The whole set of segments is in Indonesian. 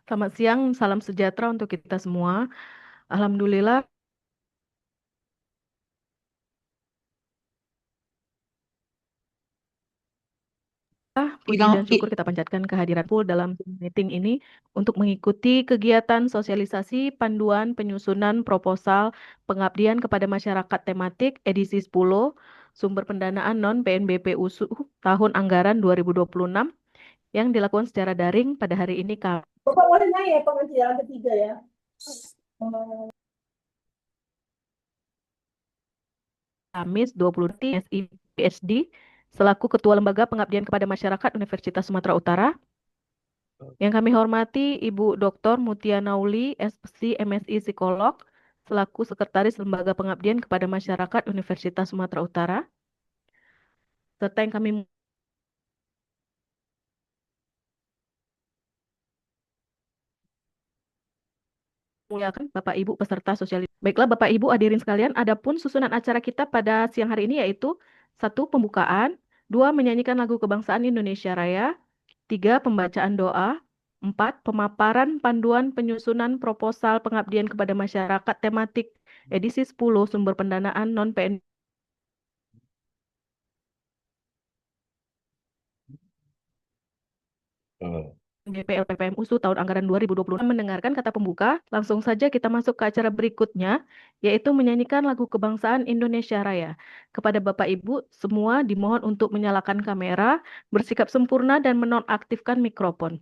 Selamat siang, salam sejahtera untuk kita semua. Alhamdulillah, puji Yang dan syukur kita panjatkan kehadiran full dalam meeting ini untuk mengikuti kegiatan sosialisasi panduan penyusunan proposal pengabdian kepada masyarakat tematik edisi 10 sumber pendanaan non-PNBP USU tahun anggaran 2026 yang dilakukan secara daring pada hari ini Bapak boleh naik ya pengajian ketiga ya. Kamis 20 SI PSD selaku Ketua Lembaga Pengabdian kepada Masyarakat Universitas Sumatera Utara. Yang kami hormati Ibu Dr. Mutia Nauli, SPSI, MSI Psikolog, selaku Sekretaris Lembaga Pengabdian kepada Masyarakat Universitas Sumatera Utara, serta yang kami muliakan Bapak Ibu peserta sosialisasi. Baiklah Bapak Ibu hadirin sekalian, adapun susunan acara kita pada siang hari ini yaitu satu pembukaan, dua menyanyikan lagu kebangsaan Indonesia Raya, tiga pembacaan doa, empat pemaparan panduan penyusunan proposal pengabdian kepada masyarakat tematik edisi 10 sumber pendanaan non-PNB GPL PPM USU tahun anggaran 2020 mendengarkan kata pembuka, langsung saja kita masuk ke acara berikutnya, yaitu menyanyikan lagu kebangsaan Indonesia Raya. Kepada Bapak Ibu, semua dimohon untuk menyalakan kamera, bersikap sempurna dan menonaktifkan mikrofon.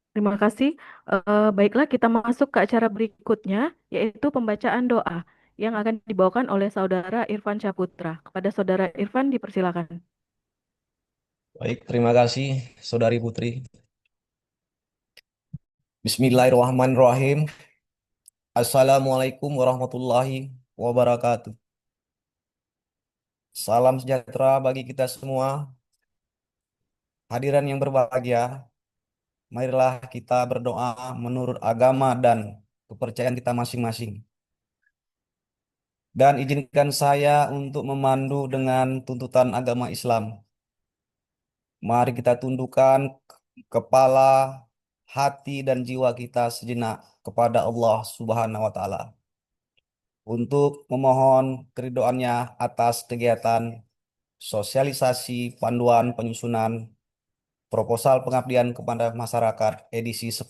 Terima kasih. Baiklah, kita masuk ke acara berikutnya, yaitu pembacaan doa yang akan dibawakan oleh Saudara Irfan Syahputra. Kepada Saudara Irfan, dipersilakan. Baik, terima kasih Saudari Putri. Bismillahirrahmanirrahim. Assalamualaikum warahmatullahi wabarakatuh. Salam sejahtera bagi kita semua. Hadirin yang berbahagia, marilah kita berdoa menurut agama dan kepercayaan kita masing-masing. Dan izinkan saya untuk memandu dengan tuntutan agama Islam. Mari kita tundukkan kepala, hati, dan jiwa kita sejenak kepada Allah Subhanahu wa Ta'ala untuk memohon keridhoannya atas kegiatan sosialisasi panduan penyusunan proposal pengabdian kepada masyarakat edisi 10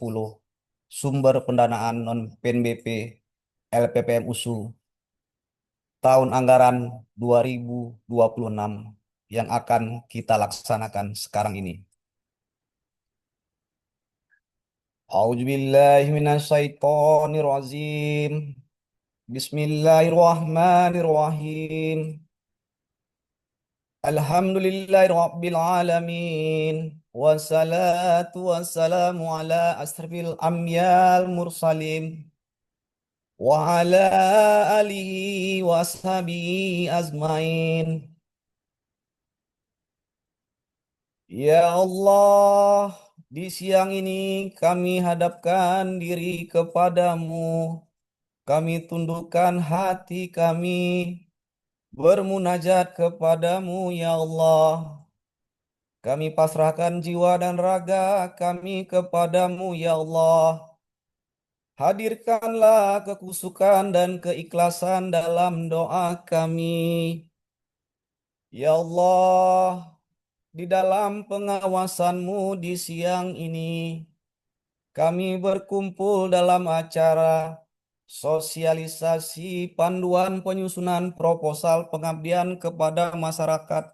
sumber pendanaan non-PNBP LPPM USU tahun anggaran 2026 yang akan kita laksanakan sekarang ini. A'udzubillahi minasyaitonirrajim. Bismillahirrahmanirrahim. Alhamdulillahirabbil alamin. Wassalatu wassalamu ala asrafil amyal mursalin wa ala alihi wa ashabihi azmain. Ya Allah, di siang ini kami hadapkan diri kepadamu. Kami tundukkan hati kami, bermunajat kepadamu, ya Allah. Kami pasrahkan jiwa dan raga kami kepadamu, ya Allah. Hadirkanlah kekusukan dan keikhlasan dalam doa kami. Ya Allah, di dalam pengawasan-Mu di siang ini, kami berkumpul dalam acara sosialisasi panduan penyusunan proposal pengabdian kepada masyarakat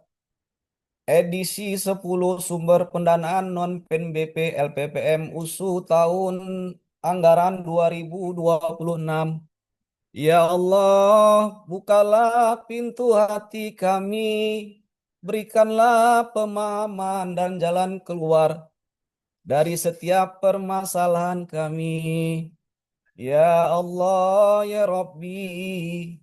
edisi 10 sumber pendanaan non-PNBP LPPM USU tahun anggaran 2026. Ya Allah, bukalah pintu hati kami, berikanlah pemahaman dan jalan keluar dari setiap permasalahan kami. Ya Allah, ya Rabbi,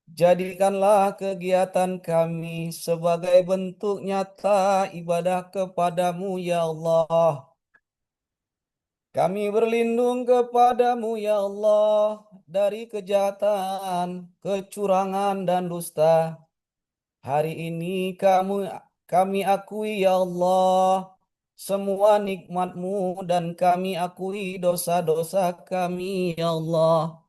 jadikanlah kegiatan kami sebagai bentuk nyata ibadah kepadamu, ya Allah. Kami berlindung kepadamu, ya Allah, dari kejahatan, kecurangan, dan dusta. Hari ini kami akui, ya Allah, semua nikmat-Mu dan kami akui dosa-dosa kami, ya Allah.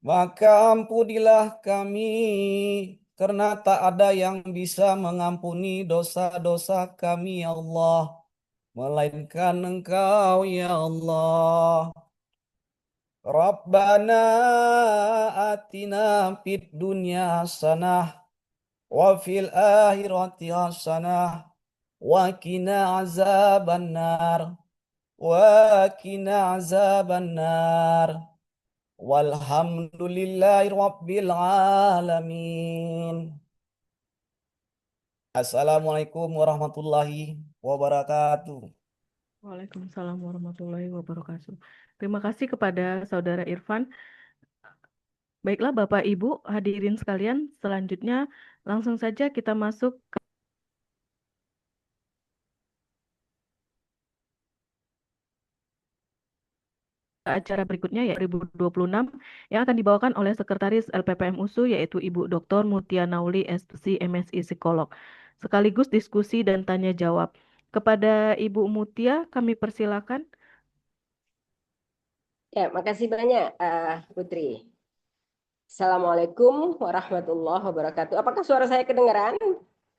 Maka ampunilah kami, karena tak ada yang bisa mengampuni dosa-dosa kami, ya Allah, melainkan Engkau, ya Allah. Rabbana atina fid dunya hasanah wa fil akhirati hasanah wa qina azabannar wa qina azabannar. Walhamdulillahi rabbil alamin. Assalamualaikum warahmatullahi wabarakatuh. Waalaikumsalam warahmatullahi wabarakatuh. Terima kasih kepada Saudara Irfan. Baiklah Bapak Ibu hadirin sekalian, selanjutnya langsung saja kita masuk ke acara berikutnya yaitu 2026 yang akan dibawakan oleh Sekretaris LPPM USU yaitu Ibu Dr. Mutia Nauli SPC MSI Psikolog. Sekaligus diskusi dan tanya jawab. Kepada Ibu Mutia kami persilakan. Ya, makasih banyak, Putri. Assalamualaikum warahmatullahi wabarakatuh. Apakah suara saya kedengaran,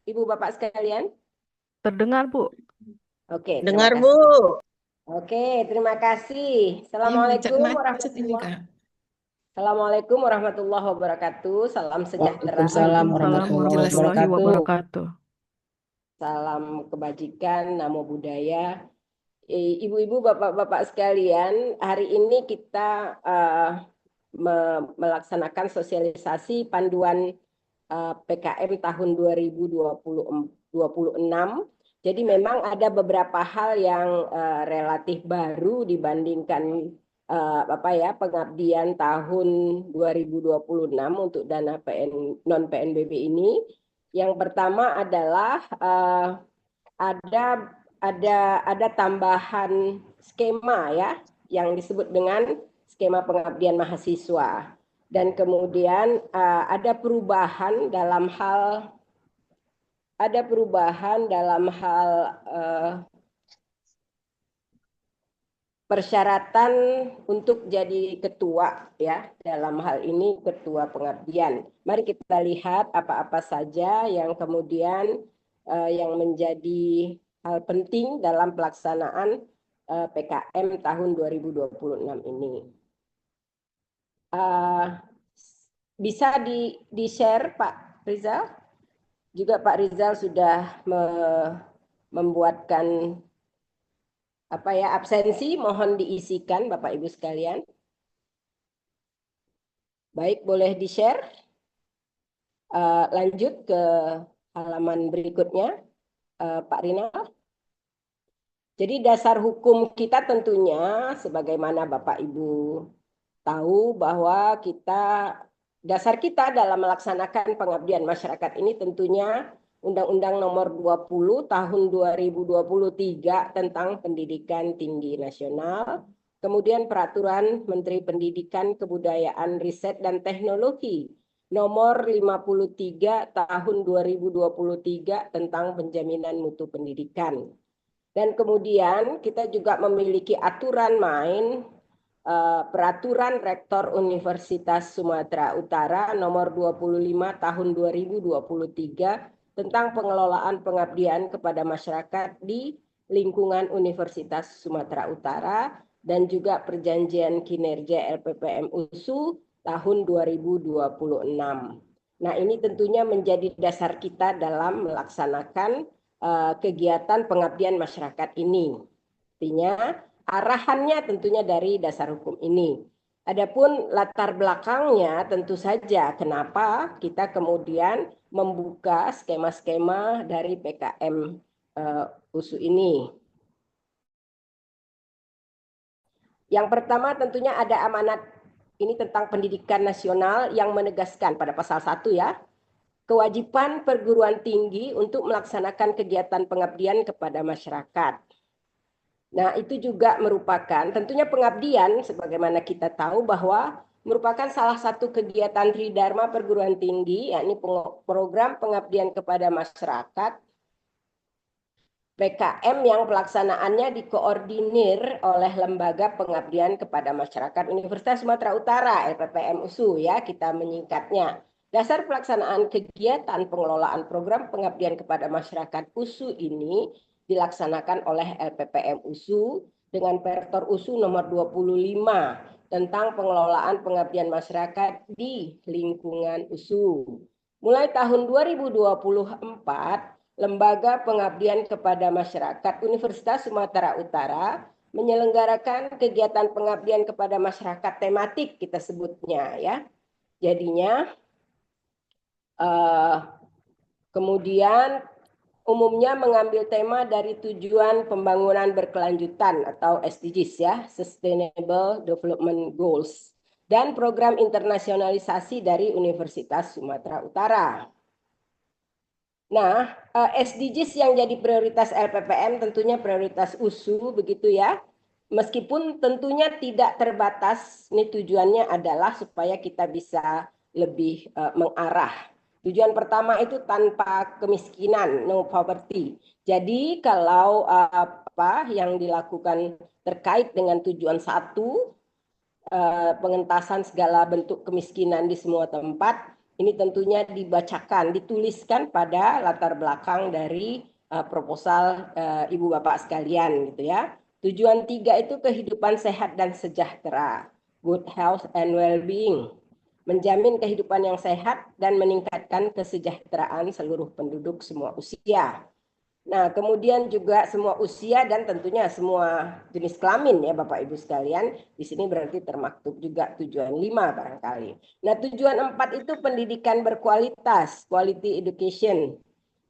Ibu Bapak sekalian? Terdengar, Bu. Oke, terima Dengar, kasih. Bu. Oke, terima kasih. Yang Assalamualaikum macet ini, warahmatullahi Kak. Assalamualaikum warahmatullahi wabarakatuh. Salam sejahtera. Waalaikumsalam Waalaikumsalam warahmatullahi warahmatullahi wabarakatuh. wabarakatuh. Salam kebajikan, namo budaya. Ibu-ibu, bapak-bapak sekalian, hari ini kita melaksanakan sosialisasi panduan PKM tahun 2026. Jadi memang ada beberapa hal yang relatif baru dibandingkan pengabdian tahun 2026 untuk dana non PNBP ini. Yang pertama adalah ada tambahan skema ya yang disebut dengan skema pengabdian mahasiswa, dan kemudian ada perubahan dalam hal persyaratan untuk jadi ketua ya, dalam hal ini ketua pengabdian. Mari kita lihat apa-apa saja yang kemudian yang menjadi hal penting dalam pelaksanaan PKM tahun 2026 ini. Bisa di-share Pak Rizal? Juga Pak Rizal sudah membuatkan absensi, mohon diisikan Bapak Ibu sekalian. Baik, boleh di-share. Lanjut ke halaman berikutnya, Pak Rinal. Jadi dasar hukum kita tentunya, sebagaimana Bapak Ibu tahu bahwa dasar kita dalam melaksanakan pengabdian masyarakat ini tentunya Undang-Undang Nomor 20 Tahun 2023 tentang Pendidikan Tinggi Nasional, kemudian Peraturan Menteri Pendidikan, Kebudayaan, Riset, dan Teknologi Nomor 53 Tahun 2023 tentang Penjaminan Mutu Pendidikan. Dan kemudian kita juga memiliki aturan main Peraturan Rektor Universitas Sumatera Utara Nomor 25 Tahun 2023 tentang pengelolaan pengabdian kepada masyarakat di lingkungan Universitas Sumatera Utara, dan juga Perjanjian Kinerja LPPM USU tahun 2026. Nah, ini tentunya menjadi dasar kita dalam melaksanakan kegiatan pengabdian masyarakat ini. Artinya arahannya tentunya dari dasar hukum ini. Adapun latar belakangnya tentu saja kenapa kita kemudian membuka skema-skema dari PKM USU ini. Yang pertama tentunya ada amanat ini tentang pendidikan nasional yang menegaskan pada pasal 1 ya, kewajiban perguruan tinggi untuk melaksanakan kegiatan pengabdian kepada masyarakat. Nah, itu juga merupakan tentunya pengabdian sebagaimana kita tahu bahwa merupakan salah satu kegiatan Tridharma perguruan tinggi, yakni program pengabdian kepada masyarakat PKM yang pelaksanaannya dikoordinir oleh Lembaga Pengabdian kepada Masyarakat Universitas Sumatera Utara LPPM USU ya, kita menyingkatnya. Dasar pelaksanaan kegiatan pengelolaan program pengabdian kepada masyarakat USU ini dilaksanakan oleh LPPM USU dengan Pertor USU nomor 25 tentang pengelolaan pengabdian masyarakat di lingkungan USU. Mulai tahun 2024, Lembaga Pengabdian kepada Masyarakat Universitas Sumatera Utara menyelenggarakan kegiatan pengabdian kepada masyarakat tematik, kita sebutnya ya. Jadinya kemudian umumnya mengambil tema dari tujuan pembangunan berkelanjutan atau SDGs ya, Sustainable Development Goals, dan program internasionalisasi dari Universitas Sumatera Utara. Nah, SDGs yang jadi prioritas LPPM tentunya prioritas USU begitu ya. Meskipun tentunya tidak terbatas, ini tujuannya adalah supaya kita bisa lebih mengarah. Tujuan pertama itu tanpa kemiskinan, no poverty. Jadi kalau yang dilakukan terkait dengan tujuan 1, pengentasan segala bentuk kemiskinan di semua tempat, ini tentunya dibacakan, dituliskan pada latar belakang dari proposal Ibu Bapak sekalian gitu ya. Tujuan 3 itu kehidupan sehat dan sejahtera, good health and well-being, menjamin kehidupan yang sehat dan meningkatkan kesejahteraan seluruh penduduk semua usia. Nah, kemudian juga semua usia dan tentunya semua jenis kelamin ya Bapak Ibu sekalian. Di sini berarti termaktub juga tujuan 5 barangkali. Nah, tujuan 4 itu pendidikan berkualitas, quality education.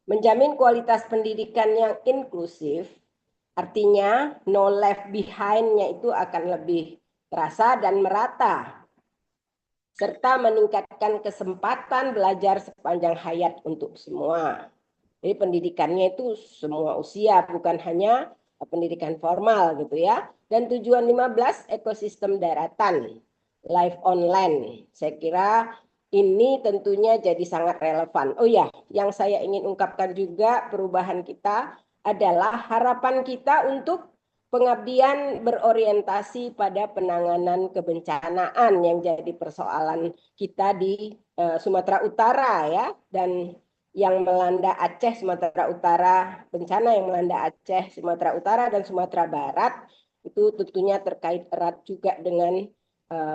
Menjamin kualitas pendidikan yang inklusif, artinya no left behind-nya itu akan lebih terasa dan merata. serta meningkatkan kesempatan belajar sepanjang hayat untuk semua. Jadi pendidikannya itu semua usia, bukan hanya pendidikan formal gitu ya. Dan tujuan 15, ekosistem daratan, live online. Saya kira ini tentunya jadi sangat relevan. Oh ya, yang saya ingin ungkapkan juga perubahan kita adalah harapan kita untuk pengabdian berorientasi pada penanganan kebencanaan yang jadi persoalan kita di Sumatera Utara ya, dan yang melanda Aceh, Sumatera Utara, bencana yang melanda Aceh, Sumatera Utara dan Sumatera Barat itu tentunya terkait erat juga dengan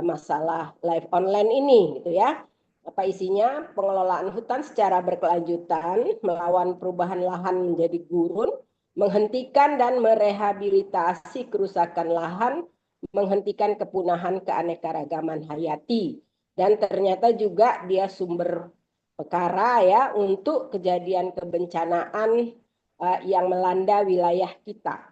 masalah live online ini gitu ya. Apa isinya? Pengelolaan hutan secara berkelanjutan, melawan perubahan lahan menjadi gurun, menghentikan dan merehabilitasi kerusakan lahan, menghentikan kepunahan keanekaragaman hayati. Dan ternyata juga dia sumber perkara ya untuk kejadian kebencanaan yang melanda wilayah kita.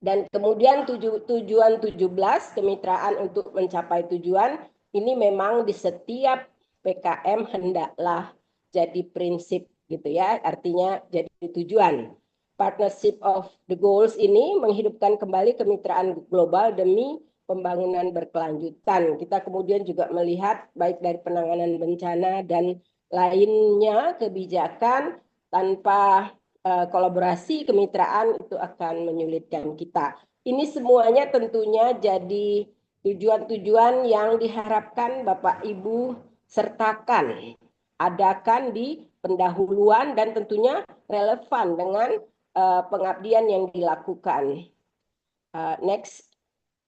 Dan kemudian tujuan 17, kemitraan untuk mencapai tujuan, ini memang di setiap PKM hendaklah jadi prinsip gitu ya, artinya jadi tujuan. Partnership of the Goals ini menghidupkan kembali kemitraan global demi pembangunan berkelanjutan. Kita kemudian juga melihat baik dari penanganan bencana dan lainnya kebijakan tanpa kolaborasi kemitraan itu akan menyulitkan kita. Ini semuanya tentunya jadi tujuan-tujuan yang diharapkan Bapak Ibu sertakan, adakan di pendahuluan dan tentunya relevan dengan pengabdian yang dilakukan. Next.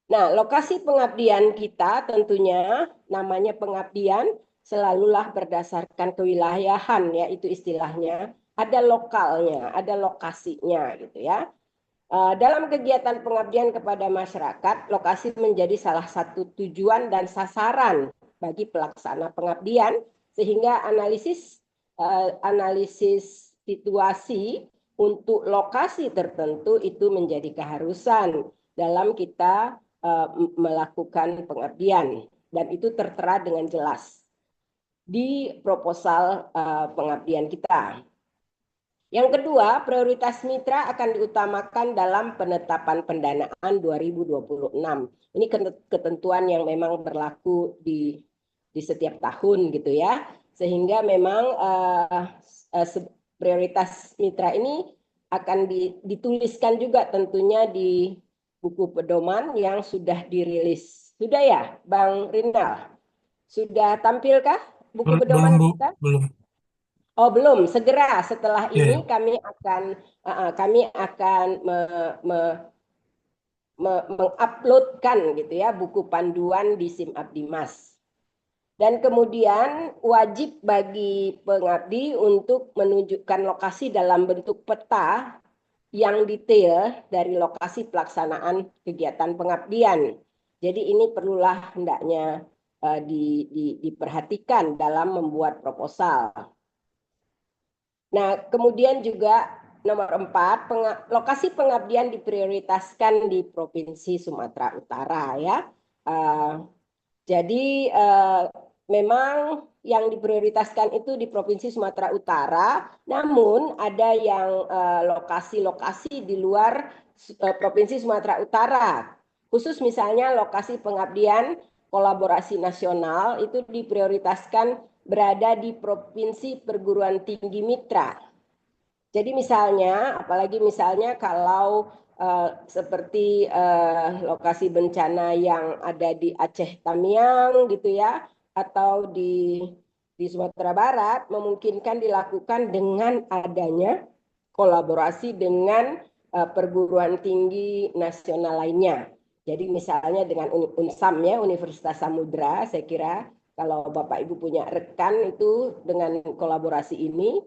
Nah, lokasi pengabdian kita tentunya namanya pengabdian selalulah berdasarkan kewilayahan ya, itu istilahnya. Ada lokalnya, ada lokasinya gitu ya. Dalam kegiatan pengabdian kepada masyarakat, lokasi menjadi salah satu tujuan dan sasaran bagi pelaksana pengabdian, sehingga analisis situasi untuk lokasi tertentu itu menjadi keharusan dalam kita melakukan pengabdian, dan itu tertera dengan jelas di proposal pengabdian kita. Yang kedua, prioritas mitra akan diutamakan dalam penetapan pendanaan 2026. Ini ketentuan yang memang berlaku di setiap tahun gitu ya. Sehingga memang prioritas mitra ini akan dituliskan juga tentunya di buku pedoman yang sudah dirilis. Sudah ya, Bang Rinal? Sudah tampilkah buku pedoman Belum, Bu. kita? Belum. Oh belum, segera setelah Ya, ini ya. kami akan menguploadkan gitu ya buku panduan di SIM Abdimas. Dan kemudian wajib bagi pengabdi untuk menunjukkan lokasi dalam bentuk peta yang detail dari lokasi pelaksanaan kegiatan pengabdian. Jadi ini perlulah hendaknya diperhatikan dalam membuat proposal. Nah, kemudian juga nomor 4, lokasi pengabdian diprioritaskan di Provinsi Sumatera Utara ya. Jadi memang yang diprioritaskan itu di Provinsi Sumatera Utara, namun ada yang lokasi-lokasi di luar Provinsi Sumatera Utara. Khusus misalnya lokasi pengabdian kolaborasi nasional itu diprioritaskan berada di provinsi perguruan tinggi mitra. Jadi misalnya, apalagi misalnya kalau seperti lokasi bencana yang ada di Aceh Tamiang gitu ya, atau di Sumatera Barat, memungkinkan dilakukan dengan adanya kolaborasi dengan perguruan tinggi nasional lainnya. Jadi misalnya dengan UNSAM ya, Universitas Samudra, saya kira kalau Bapak Ibu punya rekan itu dengan kolaborasi ini,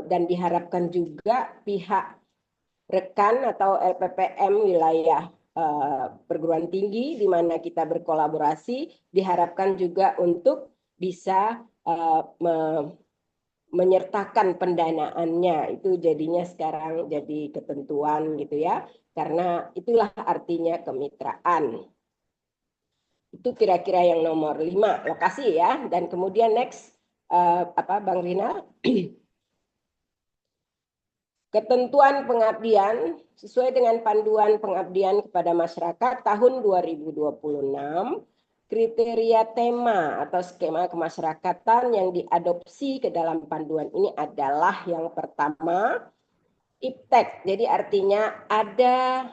dan diharapkan juga pihak rekan atau LPPM wilayah perguruan tinggi di mana kita berkolaborasi, diharapkan juga untuk bisa menyertakan pendanaannya. Itu jadinya sekarang jadi ketentuan gitu ya, karena itulah artinya kemitraan. Itu kira-kira yang nomor 5, lokasi ya. Dan kemudian next, Bang Rina? Ketentuan pengabdian sesuai dengan panduan pengabdian kepada masyarakat tahun 2026, kriteria tema atau skema kemasyarakatan yang diadopsi ke dalam panduan ini adalah yang pertama, iptek. Jadi artinya ada,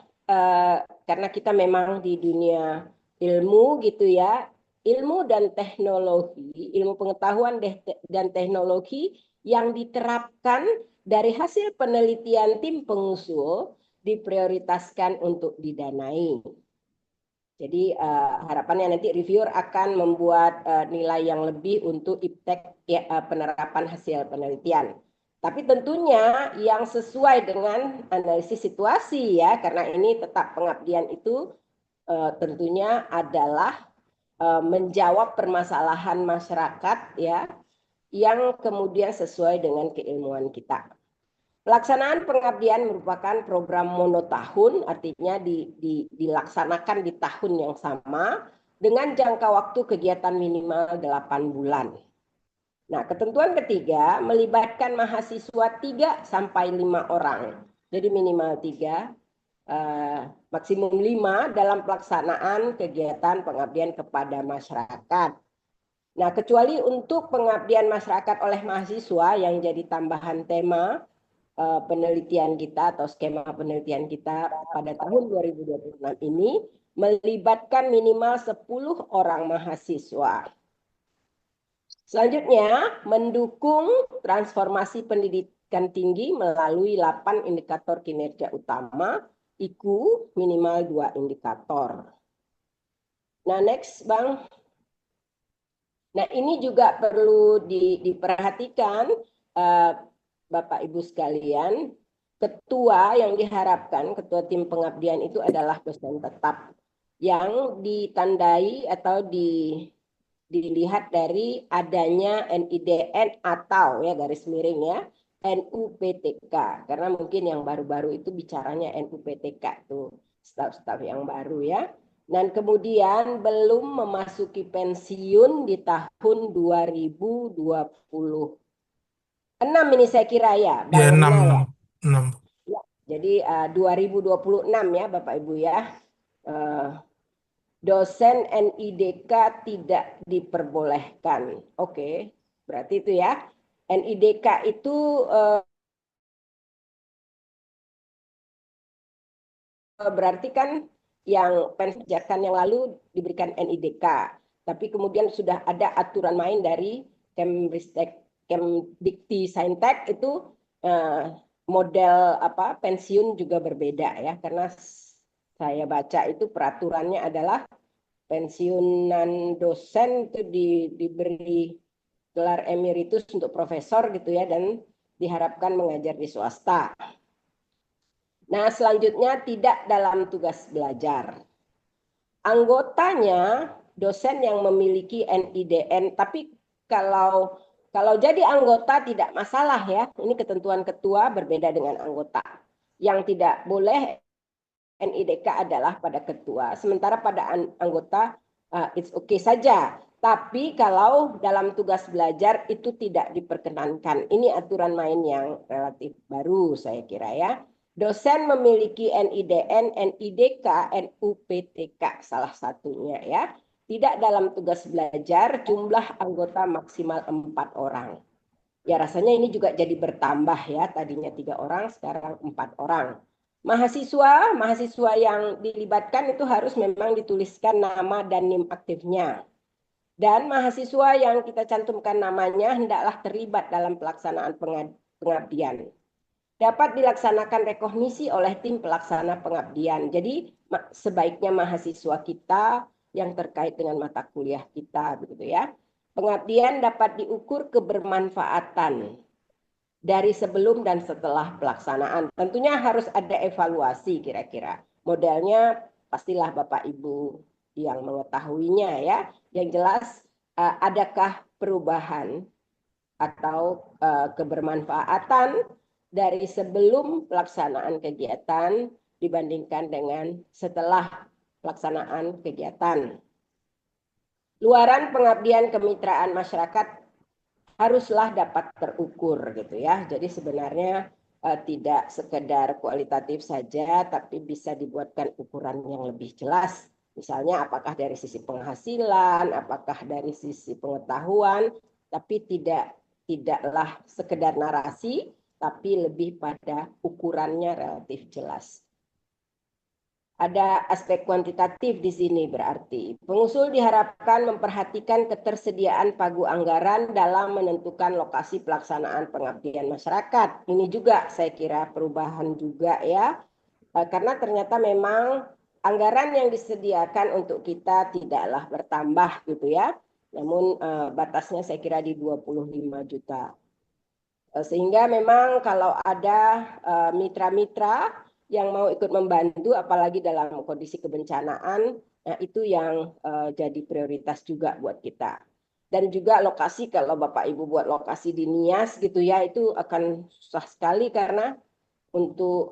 karena kita memang di dunia ilmu gitu ya, ilmu dan teknologi, ilmu pengetahuan dan teknologi yang diterapkan dari hasil penelitian tim pengusul diprioritaskan untuk didanai. Jadi harapannya nanti reviewer akan membuat nilai yang lebih untuk iptek ya, penerapan hasil penelitian. Tapi tentunya yang sesuai dengan analisis situasi ya, karena ini tetap pengabdian itu tentunya adalah menjawab permasalahan masyarakat ya, yang kemudian sesuai dengan keilmuan kita. Pelaksanaan pengabdian merupakan program monotahun, artinya dilaksanakan di tahun yang sama dengan jangka waktu kegiatan minimal 8 bulan. Nah, ketentuan ketiga melibatkan mahasiswa 3 sampai 5 orang. Jadi minimal 3, maksimum 5 dalam pelaksanaan kegiatan pengabdian kepada masyarakat. Nah, kecuali untuk pengabdian masyarakat oleh mahasiswa yang jadi tambahan tema penelitian kita atau skema penelitian kita pada tahun 2026 ini melibatkan minimal 10 orang mahasiswa. Selanjutnya, mendukung transformasi pendidikan tinggi melalui 8 indikator kinerja utama, IKU minimal 2 indikator. Nah, next Bang. Nah, ini juga perlu diperhatikan Bapak Ibu sekalian, ketua yang diharapkan, ketua tim pengabdian itu adalah dosen tetap yang ditandai atau dilihat dari adanya NIDN atau ya garis miring ya NUPTK, karena mungkin yang baru-baru itu bicaranya NUPTK tuh staf-staf yang baru ya. Dan kemudian belum memasuki pensiun di tahun 2026 ini saya kira ya, Ya, Bang 6, Rina ya. 6. Ya, jadi 2026 ya Bapak Ibu ya. Dosen NIDK tidak diperbolehkan. Oke, berarti itu ya. NIDK itu berarti kan yang penjakan yang lalu diberikan NIDK, tapi kemudian sudah ada aturan main dari Kemdikti Saintek itu model pensiun juga berbeda ya, karena saya baca itu peraturannya adalah pensiunan dosen itu diberi gelar emeritus untuk profesor gitu ya, dan diharapkan mengajar di swasta. Nah, selanjutnya tidak dalam tugas belajar. Anggotanya dosen yang memiliki NIDN, tapi kalau jadi anggota tidak masalah ya. Ini ketentuan ketua berbeda dengan anggota. Yang tidak boleh NIDK adalah pada ketua, sementara pada anggota it's okay saja. Tapi kalau dalam tugas belajar itu tidak diperkenankan. Ini aturan main yang relatif baru saya kira ya. Dosen memiliki NIDN, NIDK, NUPTK salah satunya ya. Tidak dalam tugas belajar, jumlah anggota maksimal 4 orang. Ya rasanya ini juga jadi bertambah ya, tadinya 3 orang, sekarang 4 orang. Mahasiswa yang dilibatkan itu harus memang dituliskan nama dan NIM aktifnya. Dan mahasiswa yang kita cantumkan namanya hendaklah terlibat dalam pelaksanaan pengabdian. Dapat dilaksanakan rekognisi oleh tim pelaksana pengabdian. Jadi sebaiknya mahasiswa kita yang terkait dengan mata kuliah kita begitu ya. Pengabdian dapat diukur kebermanfaatan dari sebelum dan setelah pelaksanaan. Tentunya harus ada evaluasi kira-kira. Modelnya pastilah Bapak Ibu yang mengetahuinya ya. Yang jelas adakah perubahan atau kebermanfaatan dari sebelum pelaksanaan kegiatan dibandingkan dengan setelah pelaksanaan kegiatan. Luaran pengabdian kemitraan masyarakat haruslah dapat terukur gitu ya. Jadi sebenarnya tidak sekedar kualitatif saja, tapi bisa dibuatkan ukuran yang lebih jelas. Misalnya apakah dari sisi penghasilan, apakah dari sisi pengetahuan, tapi tidaklah sekedar narasi, tapi lebih pada ukurannya relatif jelas. Ada aspek kuantitatif di sini berarti. Pengusul diharapkan memperhatikan ketersediaan pagu anggaran dalam menentukan lokasi pelaksanaan pengabdian masyarakat. Ini juga saya kira perubahan juga ya. Karena ternyata memang anggaran yang disediakan untuk kita tidaklah bertambah gitu ya. Namun batasnya saya kira di 25 juta. Sehingga memang kalau ada mitra-mitra yang mau ikut membantu, apalagi dalam kondisi kebencanaan, nah itu yang jadi prioritas juga buat kita. Dan juga lokasi, kalau Bapak Ibu buat lokasi di Nias gitu ya, itu akan susah sekali karena untuk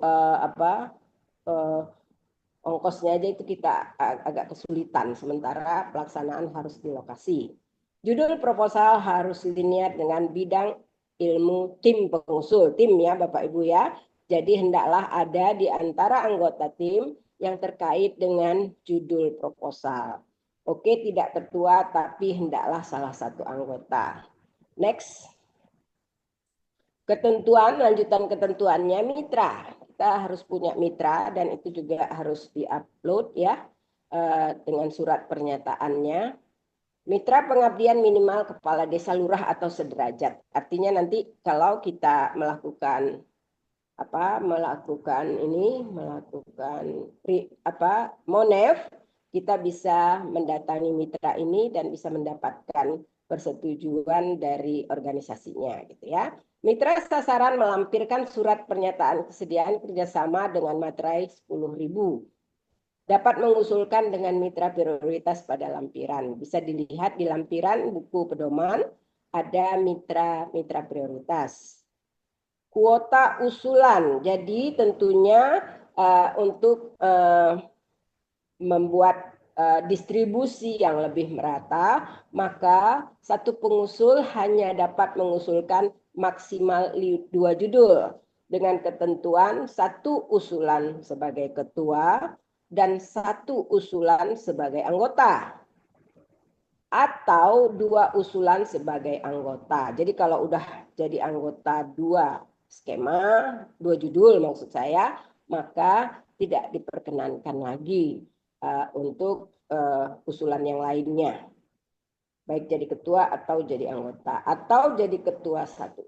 ongkosnya aja itu kita agak kesulitan, sementara pelaksanaan harus di lokasi. Judul proposal harus linear dengan bidang ilmu tim pengusul, tim ya Bapak Ibu ya. Jadi hendaklah ada di antara anggota tim yang terkait dengan judul proposal. Oke, tidak ketua tapi hendaklah salah satu anggota. Next. Ketentuan, lanjutan ketentuannya mitra. Kita harus punya mitra dan itu juga harus diupload ya dengan surat pernyataannya. Mitra pengabdian minimal kepala desa lurah atau sederajat. Artinya nanti kalau kita melakukan Monef, kita bisa mendatangi mitra ini dan bisa mendapatkan persetujuan dari organisasinya gitu ya. Mitra sasaran melampirkan surat pernyataan kesediaan kerjasama dengan materai 10.000. Dapat mengusulkan dengan mitra prioritas pada lampiran. Bisa dilihat di lampiran buku pedoman ada mitra prioritas. Kuota usulan. Jadi tentunya untuk membuat distribusi yang lebih merata, maka satu pengusul hanya dapat mengusulkan maksimal 2 judul dengan ketentuan 1 usulan sebagai ketua dan 1 usulan sebagai anggota atau 2 usulan sebagai anggota. Jadi kalau udah jadi anggota 2 skema, 2 judul maksud saya, maka tidak diperkenankan lagi untuk usulan yang lainnya. Baik jadi ketua atau jadi anggota. Atau jadi ketua 1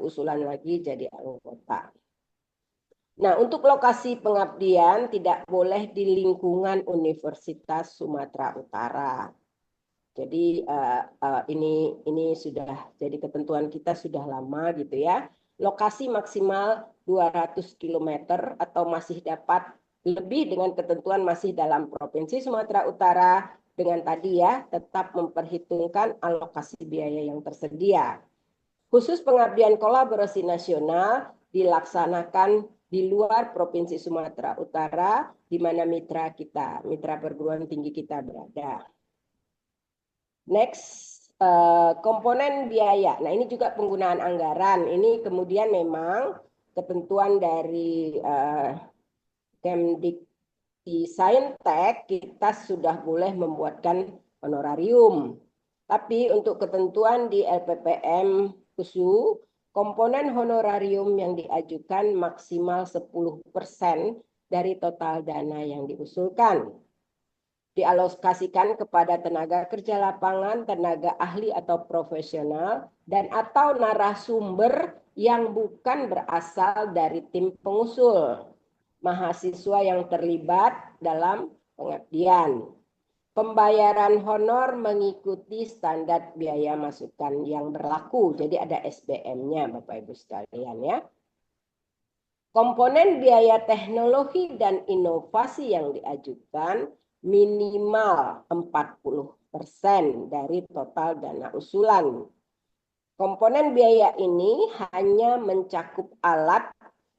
usulan lagi jadi anggota. Nah, untuk lokasi pengabdian tidak boleh di lingkungan Universitas Sumatera Utara. Jadi ini sudah jadi ketentuan kita sudah lama gitu ya. Lokasi maksimal 200 km atau masih dapat lebih dengan ketentuan masih dalam Provinsi Sumatera Utara dengan tadi ya tetap memperhitungkan alokasi biaya yang tersedia. Khusus pengabdian kolaborasi nasional dilaksanakan di luar Provinsi Sumatera Utara, di mana mitra perguruan tinggi kita berada. Next, komponen biaya. Nah, ini juga penggunaan anggaran. Ini kemudian memang ketentuan dari Kemdikti-Saintek kita sudah boleh membuatkan honorarium. Tapi untuk ketentuan di LPPM KUSU, komponen honorarium yang diajukan maksimal 10% dari total dana yang diusulkan. Dialokasikan kepada tenaga kerja lapangan, tenaga ahli atau profesional, dan atau narasumber yang bukan berasal dari tim pengusul, mahasiswa yang terlibat dalam pengabdian. Pembayaran honor mengikuti standar biaya masukan yang berlaku. Jadi ada SBM-nya Bapak Ibu sekalian ya. Komponen biaya teknologi dan inovasi yang diajukan minimal 40% dari total dana usulan. Komponen biaya ini hanya mencakup alat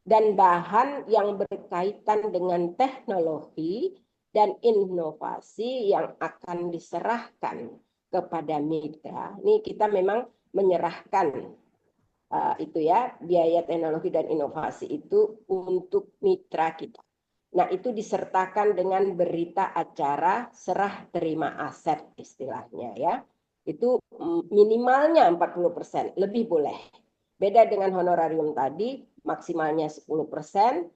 dan bahan yang berkaitan dengan teknologi dan inovasi yang akan diserahkan kepada mitra. Ini kita memang menyerahkan itu ya, biaya teknologi dan inovasi itu untuk mitra kita. Nah, itu disertakan dengan berita acara serah terima aset istilahnya ya. Itu minimalnya 40%, lebih boleh. Beda dengan honorarium tadi, maksimalnya 10%,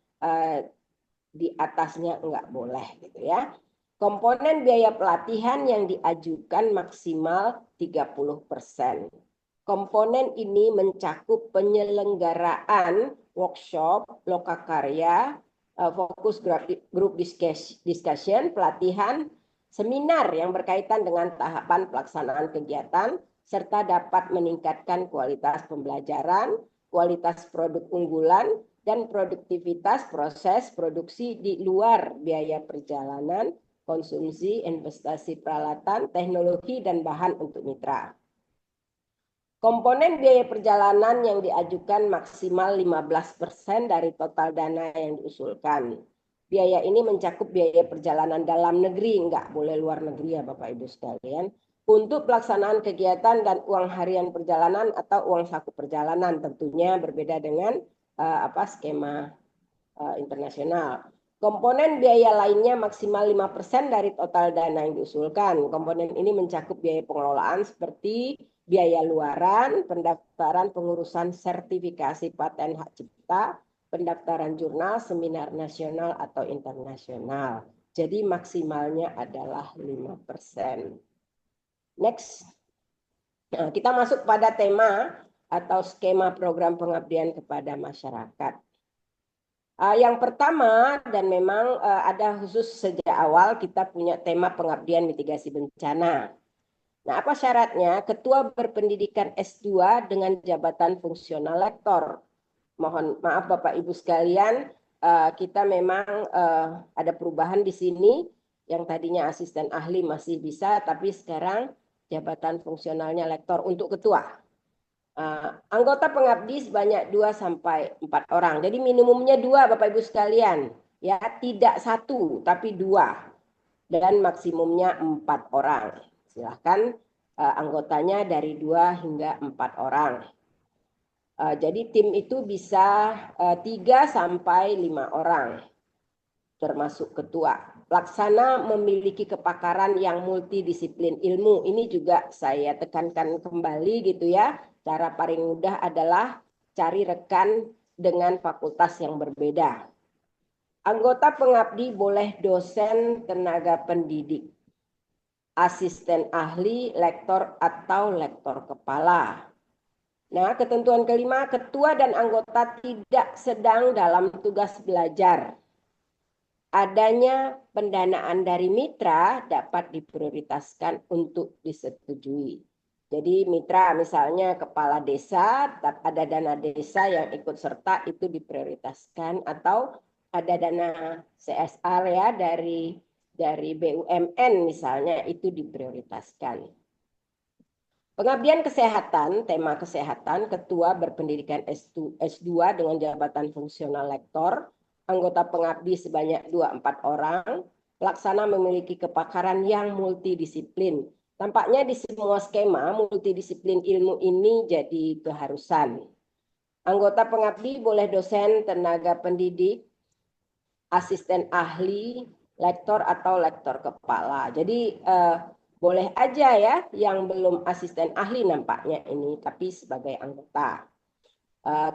di atasnya enggak boleh gitu ya. Komponen biaya pelatihan yang diajukan maksimal 30%. Komponen ini mencakup penyelenggaraan workshop, lokakarya, fokus group discussion, pelatihan, seminar yang berkaitan dengan tahapan pelaksanaan kegiatan, serta dapat meningkatkan kualitas pembelajaran, kualitas produk unggulan, dan produktivitas proses produksi di luar biaya perjalanan, konsumsi, investasi peralatan, teknologi, dan bahan untuk mitra. Komponen biaya perjalanan yang diajukan maksimal 15% dari total dana yang diusulkan. Biaya ini mencakup biaya perjalanan dalam negeri, enggak boleh luar negeri ya Bapak Ibu sekalian, untuk pelaksanaan kegiatan dan uang harian perjalanan atau uang saku perjalanan, tentunya berbeda dengan skema internasional. Komponen biaya lainnya maksimal 5% dari total dana yang diusulkan. Komponen ini mencakup biaya pengelolaan seperti biaya luaran, pendaftaran pengurusan sertifikasi paten hak cipta, pendaftaran jurnal, seminar nasional atau internasional. Jadi maksimalnya adalah 5%. Next. Nah, kita masuk pada tema atau skema program pengabdian kepada masyarakat. Yang pertama, dan memang ada khusus sejak awal kita punya tema pengabdian mitigasi bencana. Nah, apa syaratnya? Ketua berpendidikan S2 dengan jabatan fungsional lektor. Mohon maaf Bapak Ibu sekalian, kita memang ada perubahan di sini. Yang tadinya asisten ahli masih bisa, tapi sekarang jabatan fungsionalnya lektor untuk ketua. Anggota pengabdi sebanyak 2 sampai 4 orang. Jadi minimumnya 2 Bapak Ibu sekalian. Ya, tidak 1 tapi 2. Dan maksimumnya 4 orang. Silahkan anggotanya dari 2 hingga 4 orang. Jadi tim itu bisa 3 sampai 5 orang, termasuk ketua. Pelaksana memiliki kepakaran yang multidisiplin ilmu. Ini juga saya tekankan kembali gitu ya. Cara paling mudah adalah cari rekan dengan fakultas yang berbeda. Anggota pengabdi boleh dosen, tenaga pendidik, asisten ahli, lektor atau lektor kepala. Nah, ketentuan kelima, ketua dan anggota tidak sedang dalam tugas belajar. Adanya pendanaan dari mitra dapat diprioritaskan untuk disetujui. Jadi mitra misalnya kepala desa, ada dana desa yang ikut serta itu diprioritaskan, atau ada dana CSR ya dari BUMN misalnya itu diprioritaskan. Pengabdian kesehatan, tema kesehatan, ketua berpendidikan S2 dengan jabatan fungsional lektor, anggota pengabdi sebanyak 2-4 orang, pelaksana memiliki kepakaran yang multidisiplin. Tampaknya di semua skema multidisiplin ilmu ini jadi keharusan. Anggota pengabdi boleh dosen, tenaga pendidik, asisten ahli, lektor atau lektor kepala. Jadi boleh aja ya yang belum asisten ahli nampaknya ini, tapi sebagai anggota.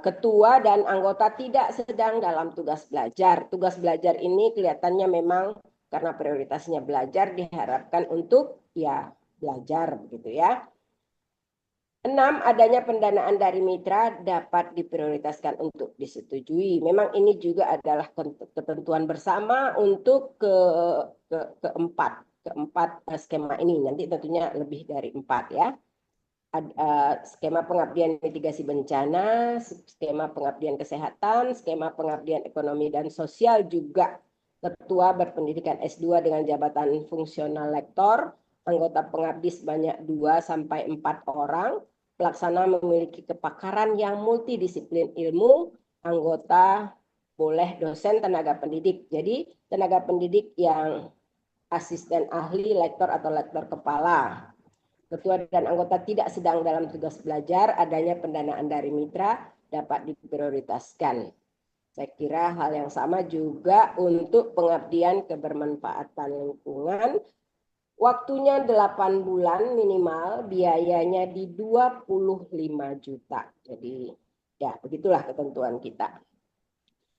Ketua dan anggota tidak sedang dalam tugas belajar. Tugas belajar ini kelihatannya memang karena prioritasnya belajar, diharapkan untuk ya belajar begitu ya. 6. Adanya pendanaan dari mitra dapat diprioritaskan untuk disetujui. Memang ini juga adalah ketentuan bersama untuk keempat skema ini. Nanti tentunya lebih dari 4 ya. Skema pengabdian mitigasi bencana, skema pengabdian kesehatan, skema pengabdian ekonomi dan sosial juga. Ketua berpendidikan S2 dengan jabatan fungsional lektor, anggota pengabdi sebanyak 2 sampai 4 orang, pelaksana memiliki kepakaran yang multidisiplin ilmu, anggota boleh dosen, tenaga pendidik. Jadi tenaga pendidik yang asisten ahli, lektor atau lektor kepala. Ketua dan anggota tidak sedang dalam tugas belajar, adanya pendanaan dari mitra dapat diprioritaskan. Saya kira hal yang sama juga untuk pengabdian kebermanfaatan lingkungan. Waktunya 8 bulan minimal, biayanya di 25 juta. Jadi ya begitulah ketentuan kita.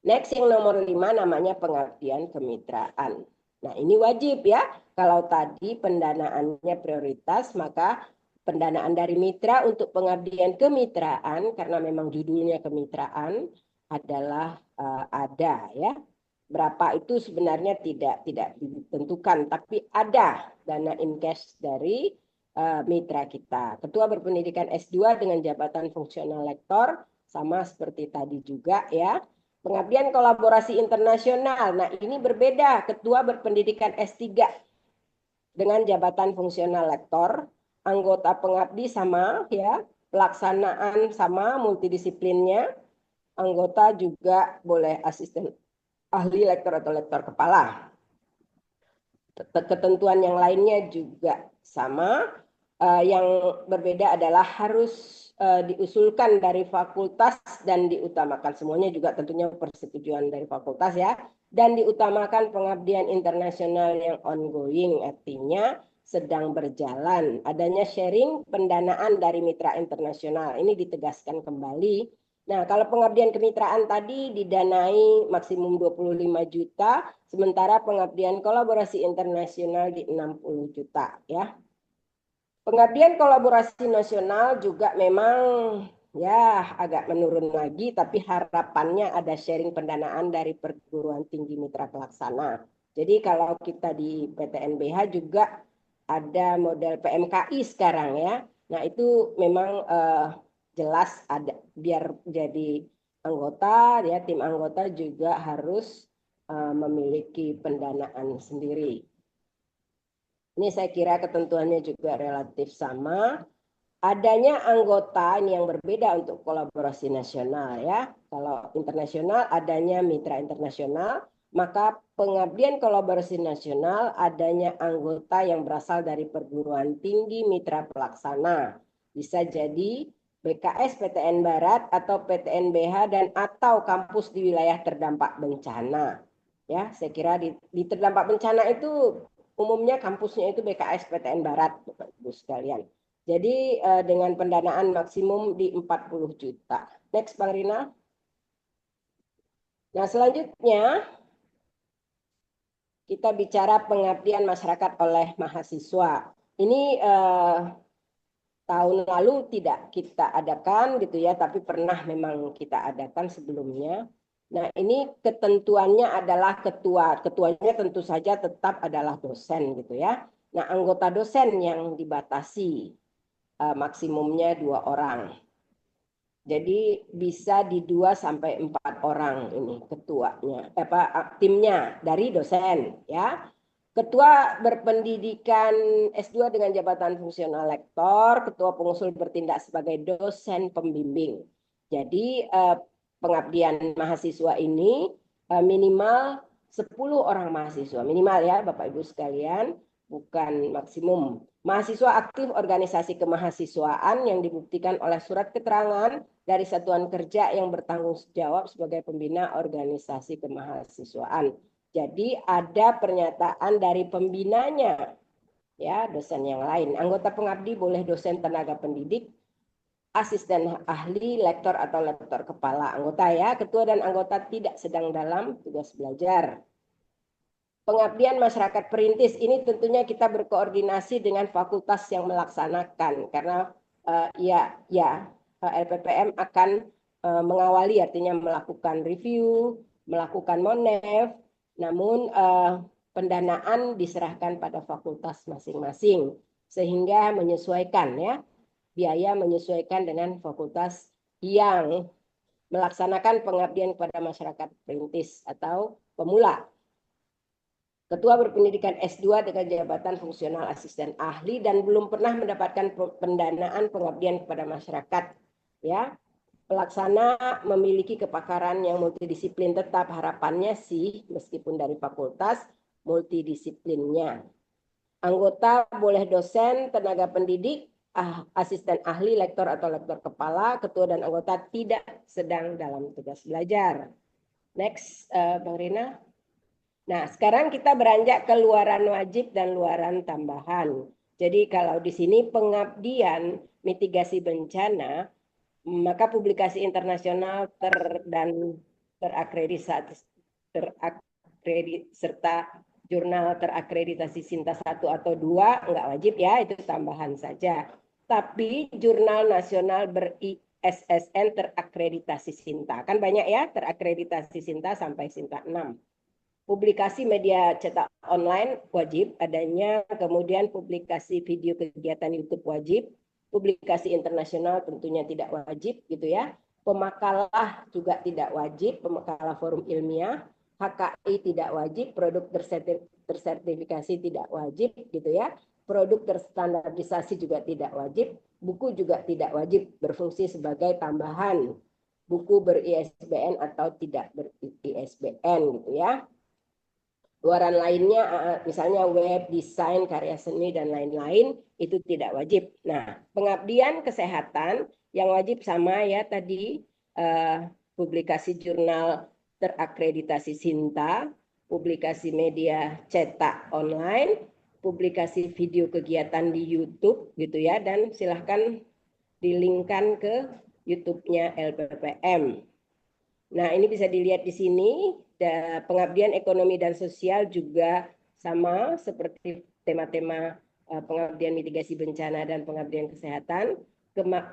Next yang nomor 5 namanya pengabdian kemitraan. Nah ini wajib ya, kalau tadi pendanaannya prioritas, maka pendanaan dari mitra untuk pengabdian kemitraan, karena memang judulnya kemitraan, adalah ada ya. Berapa itu sebenarnya tidak ditentukan, tapi ada dana in cash dari mitra kita. Ketua berpendidikan S2 dengan jabatan fungsional lektor, sama seperti tadi juga ya. Pengabdian kolaborasi internasional. Nah, ini berbeda. Ketua berpendidikan S3 dengan jabatan fungsional lektor, anggota pengabdi sama ya, pelaksanaan sama multidisiplinnya. Anggota juga boleh asisten ahli, lektor atau lektor kepala. Ketentuan yang lainnya juga sama. Yang berbeda adalah harus diusulkan dari fakultas dan diutamakan, semuanya juga tentunya persetujuan dari fakultas ya, dan diutamakan pengabdian internasional yang ongoing, artinya sedang berjalan. Adanya sharing pendanaan dari mitra internasional, ini ditegaskan kembali. Nah, kalau pengabdian kemitraan tadi didanai maksimum 25 juta, sementara pengabdian kolaborasi internasional di 60 juta ya. Pengabdian kolaborasi nasional juga memang ya agak menurun lagi, tapi harapannya ada sharing pendanaan dari perguruan tinggi mitra pelaksana. Jadi kalau kita di PTNBH juga ada model PMKI sekarang ya. Nah itu memang jelas ada, biar jadi anggota ya, tim anggota juga harus memiliki pendanaan sendiri. Ini saya kira ketentuannya juga relatif sama. Adanya anggota ini yang berbeda untuk kolaborasi nasional ya. Kalau internasional adanya mitra internasional, maka pengabdian kolaborasi nasional adanya anggota yang berasal dari perguruan tinggi mitra pelaksana. Bisa jadi BKS PTN Barat atau PTNBH dan atau kampus di wilayah terdampak bencana. Ya, saya kira di terdampak bencana itu umumnya kampusnya itu BKS PTN Barat, Bapak Ibu sekalian. Jadi dengan pendanaan maksimum di 40 juta. Next, Bang Rina. Nah, selanjutnya kita bicara pengabdian masyarakat oleh mahasiswa. Ini tahun lalu tidak kita adakan gitu ya, tapi pernah memang kita adakan sebelumnya. Nah, ini ketentuannya adalah ketua. Ketuanya tentu saja tetap adalah dosen gitu ya. Nah, anggota dosen yang dibatasi maksimumnya 2 orang. Jadi bisa di 2 sampai 4 orang ini ketuanya, timnya dari dosen ya. Ketua berpendidikan S2 dengan jabatan fungsional lektor, ketua pengusul bertindak sebagai dosen pembimbing. Jadi pengabdian mahasiswa ini minimal 10 orang mahasiswa, minimal ya Bapak Ibu sekalian, bukan maksimum. Mahasiswa aktif organisasi kemahasiswaan yang dibuktikan oleh surat keterangan dari satuan kerja yang bertanggung jawab sebagai pembina organisasi kemahasiswaan. Jadi ada pernyataan dari pembinanya, ya dosen yang lain. Anggota pengabdi boleh dosen tenaga pendidik, asisten ahli, lektor atau lektor kepala. Anggota ya, ketua dan anggota tidak sedang dalam tugas belajar. Pengabdian masyarakat perintis ini tentunya kita berkoordinasi dengan fakultas yang melaksanakan, karena LPPM akan mengawali, artinya melakukan review, melakukan monef, namun pendanaan diserahkan pada fakultas masing-masing sehingga menyesuaikan ya, biaya menyesuaikan dengan fakultas yang melaksanakan pengabdian kepada masyarakat perintis atau pemula. Ketua berpendidikan S2 dengan jabatan fungsional asisten ahli dan belum pernah mendapatkan pendanaan pengabdian kepada masyarakat. Ya, pelaksana memiliki kepakaran yang multidisiplin tetap, harapannya sih meskipun dari fakultas multidisiplinnya. Anggota boleh dosen, tenaga pendidik, asisten ahli, lektor atau lektor kepala, ketua dan anggota tidak sedang dalam tugas belajar. Next, Bang Rina. Nah, sekarang kita beranjak ke luaran wajib dan luaran tambahan. Jadi kalau di sini pengabdian mitigasi bencana, maka publikasi internasional dan terakreditasi serta jurnal terakreditasi Sinta 1 atau 2 enggak wajib ya, itu tambahan saja. Tapi jurnal nasional ber-ISSN terakreditasi Sinta. Kan banyak ya terakreditasi Sinta sampai Sinta 6. Publikasi media cetak online wajib adanya, kemudian publikasi video kegiatan YouTube wajib, publikasi internasional tentunya tidak wajib gitu ya. Pemakalah juga tidak wajib, pemakalah forum ilmiah, HKI tidak wajib, produk tersertifikasi tidak wajib gitu ya. Produk terstandarisasi juga tidak wajib, buku juga tidak wajib berfungsi sebagai tambahan. Buku ber-ISBN atau tidak ber-ISBN gitu ya. Luaran lainnya misalnya web, desain, karya seni, dan lain-lain itu tidak wajib. Nah, pengabdian kesehatan yang wajib sama ya tadi, publikasi jurnal terakreditasi Sinta, publikasi media cetak online, publikasi video kegiatan di YouTube gitu ya, dan silahkan dilingkan ke YouTube-nya LPPM. Nah, ini bisa dilihat di sini. Pengabdian ekonomi dan sosial juga sama seperti tema-tema pengabdian mitigasi bencana dan pengabdian kesehatan.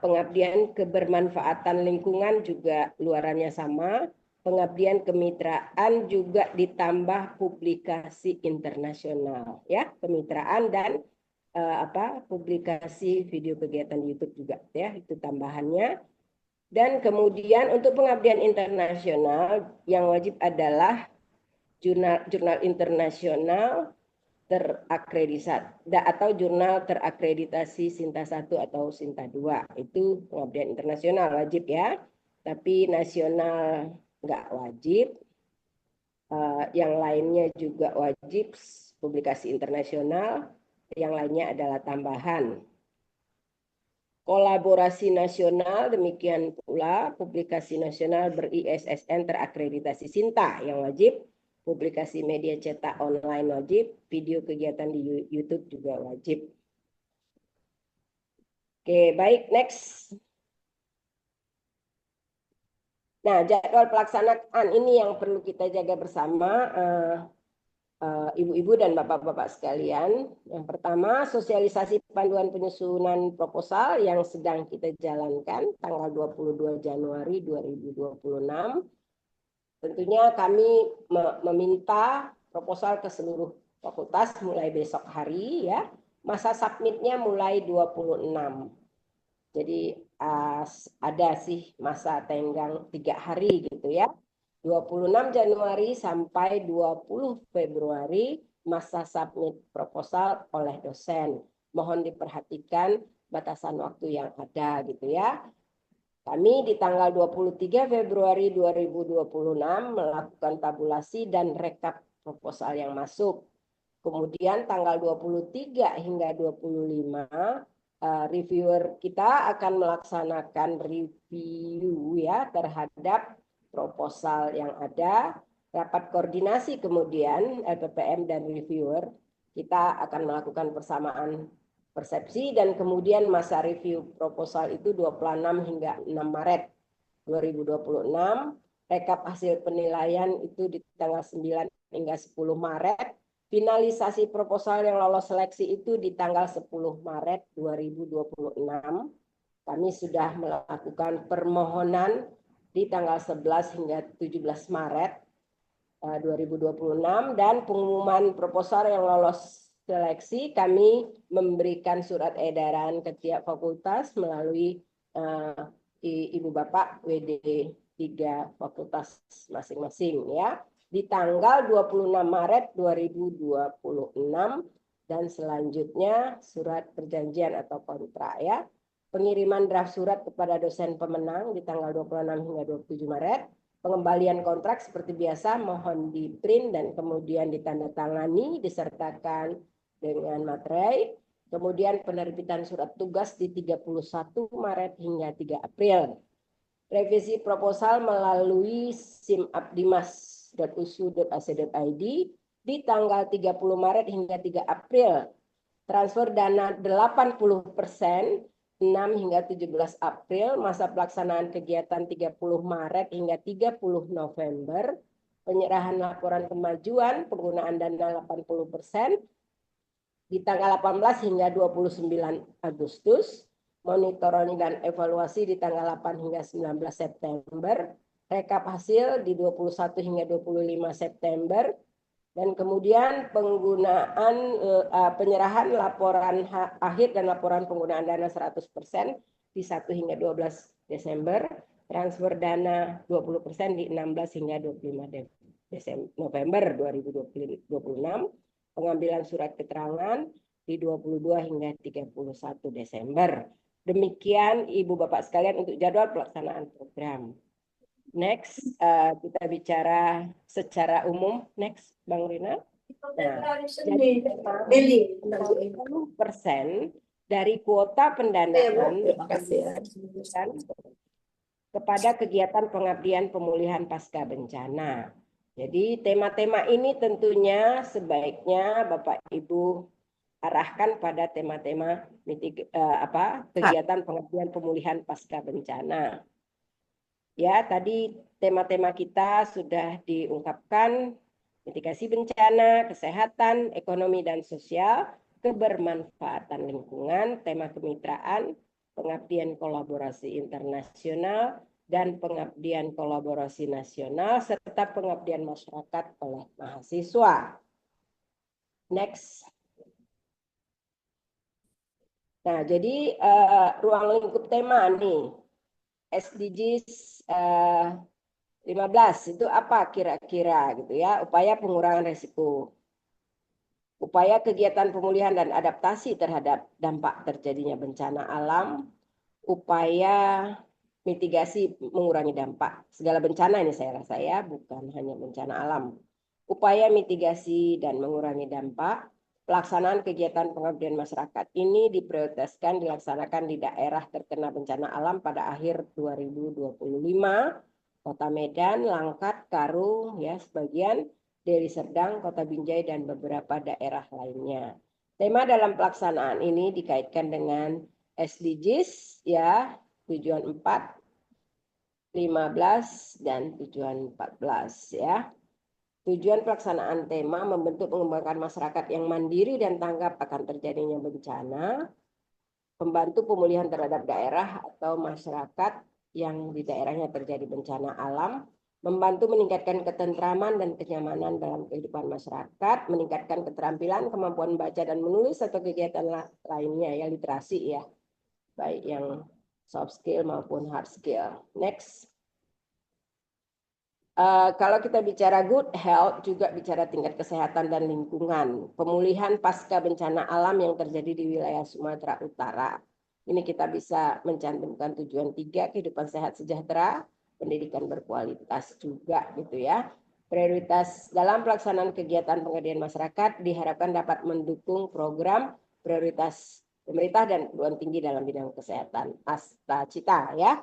Pengabdian kebermanfaatan lingkungan juga luarannya sama. Pengabdian kemitraan juga ditambah publikasi internasional ya, kemitraan dan publikasi video kegiatan di YouTube juga ya, itu tambahannya. Dan kemudian untuk pengabdian internasional yang wajib adalah jurnal internasional terakreditasi atau jurnal terakreditasi Sinta 1 atau Sinta 2. Itu pengabdian internasional wajib ya. Tapi nasional nggak wajib. Yang lainnya juga wajib publikasi internasional. Yang lainnya adalah tambahan. Kolaborasi nasional, demikian pula publikasi nasional ber-ISSN terakreditasi Sinta yang wajib, publikasi media cetak online wajib, video kegiatan di YouTube juga wajib. Oke, baik, next. Nah, jadwal pelaksanaan ini yang perlu kita jaga bersama. Ibu-ibu dan bapak-bapak sekalian. Yang pertama, sosialisasi panduan penyusunan proposal yang sedang kita jalankan tanggal 22 Januari 2026. Tentunya kami meminta proposal ke seluruh fakultas mulai besok hari ya. Masa submitnya mulai 26. Jadi ada sih masa tenggang 3 hari gitu ya. 26 Januari sampai 20 Februari masa submit proposal oleh dosen. Mohon diperhatikan batasan waktu yang ada gitu ya. Kami di tanggal 23 Februari 2026 melakukan tabulasi dan rekap proposal yang masuk. Kemudian tanggal 23 hingga 25 reviewer kita akan melaksanakan review ya terhadap proposal yang ada, rapat koordinasi kemudian LPPM dan reviewer, kita akan melakukan persamaan persepsi dan kemudian masa review proposal itu 26 hingga 6 Maret 2026, rekap hasil penilaian itu di tanggal 9 hingga 10 Maret, finalisasi proposal yang lolos seleksi itu di tanggal 10 Maret 2026. Kami sudah melakukan permohonan di tanggal 11 hingga 17 Maret 2026 dan pengumuman proposal yang lolos seleksi kami memberikan surat edaran ke tiap fakultas melalui Ibu Bapak WD 3 fakultas masing-masing ya di tanggal 26 Maret 2026 dan selanjutnya surat perjanjian atau kontrak ya. Pengiriman draft surat kepada dosen pemenang di tanggal 26 hingga 27 Maret, Pengembalian kontrak seperti biasa mohon di print dan kemudian ditandatangani disertakan dengan materai. Kemudian penerbitan surat tugas di 31 Maret hingga 3 April. Revisi proposal melalui simabdimas.usu.ac.id di tanggal 30 Maret hingga 3 April. Transfer dana 80%, 6 hingga 17 April, masa pelaksanaan kegiatan 30 Maret hingga 30 November, penyerahan laporan kemajuan, penggunaan dana 80%, di tanggal 18 hingga 29 Agustus, monitoring dan evaluasi di tanggal 8 hingga 19 September, rekap hasil di 21 hingga 25 September, dan kemudian penggunaan penyerahan laporan akhir dan laporan penggunaan dana 100% di 1 hingga 12 Desember, transfer dana 20% di 16 hingga 25 November 2026, pengambilan surat keterangan di 22 hingga 31 Desember. Demikian Ibu Bapak sekalian untuk jadwal pelaksanaan program. Next, kita bicara secara umum. Next, Bang Rina. Nah, jadi 60% dari kuota pendanaan kepada kegiatan pengabdian pemulihan pasca bencana. Jadi tema-tema ini tentunya sebaiknya Bapak Ibu arahkan pada tema-tema kegiatan pengabdian pemulihan pasca bencana. Ya, tadi tema-tema kita sudah diungkapkan: mitigasi bencana, kesehatan, ekonomi dan sosial, kebermanfaatan lingkungan, tema kemitraan, pengabdian kolaborasi internasional, dan pengabdian kolaborasi nasional, serta pengabdian masyarakat oleh mahasiswa. Next. Nah, jadi ruang lingkup tema nih. SDGs 15 itu apa kira-kira gitu ya? Upaya pengurangan risiko, upaya kegiatan pemulihan dan adaptasi terhadap dampak terjadinya bencana alam, upaya mitigasi mengurangi dampak segala bencana ini saya rasa ya, bukan hanya bencana alam. Upaya mitigasi dan mengurangi dampak. Pelaksanaan kegiatan pengabdian masyarakat ini diprioritaskan dilaksanakan di daerah terkena bencana alam pada akhir 2025, Kota Medan, Langkat, Karung, ya sebagian, Deli Serdang, Kota Binjai, dan beberapa daerah lainnya. Tema dalam pelaksanaan ini dikaitkan dengan SDGs, ya, tujuan 4, 15, dan tujuan 14, ya. Tujuan pelaksanaan tema membentuk mengembangkan masyarakat yang mandiri dan tanggap akan terjadinya bencana, membantu pemulihan terhadap daerah atau masyarakat yang di daerahnya terjadi bencana alam, membantu meningkatkan ketentraman dan kenyamanan dalam kehidupan masyarakat, meningkatkan keterampilan, kemampuan baca dan menulis atau kegiatan lainnya, ya literasi ya, baik yang soft skill maupun hard skill. Next. Kalau kita bicara good health, juga bicara tingkat kesehatan dan lingkungan. Pemulihan pasca bencana alam yang terjadi di wilayah Sumatera Utara. Ini kita bisa mencantumkan tujuan 3, kehidupan sehat sejahtera, pendidikan berkualitas juga gitu ya. Prioritas dalam pelaksanaan kegiatan pengabdian masyarakat diharapkan dapat mendukung program prioritas pemerintah dan perguruan tinggi dalam bidang kesehatan, Asta-Cita ya.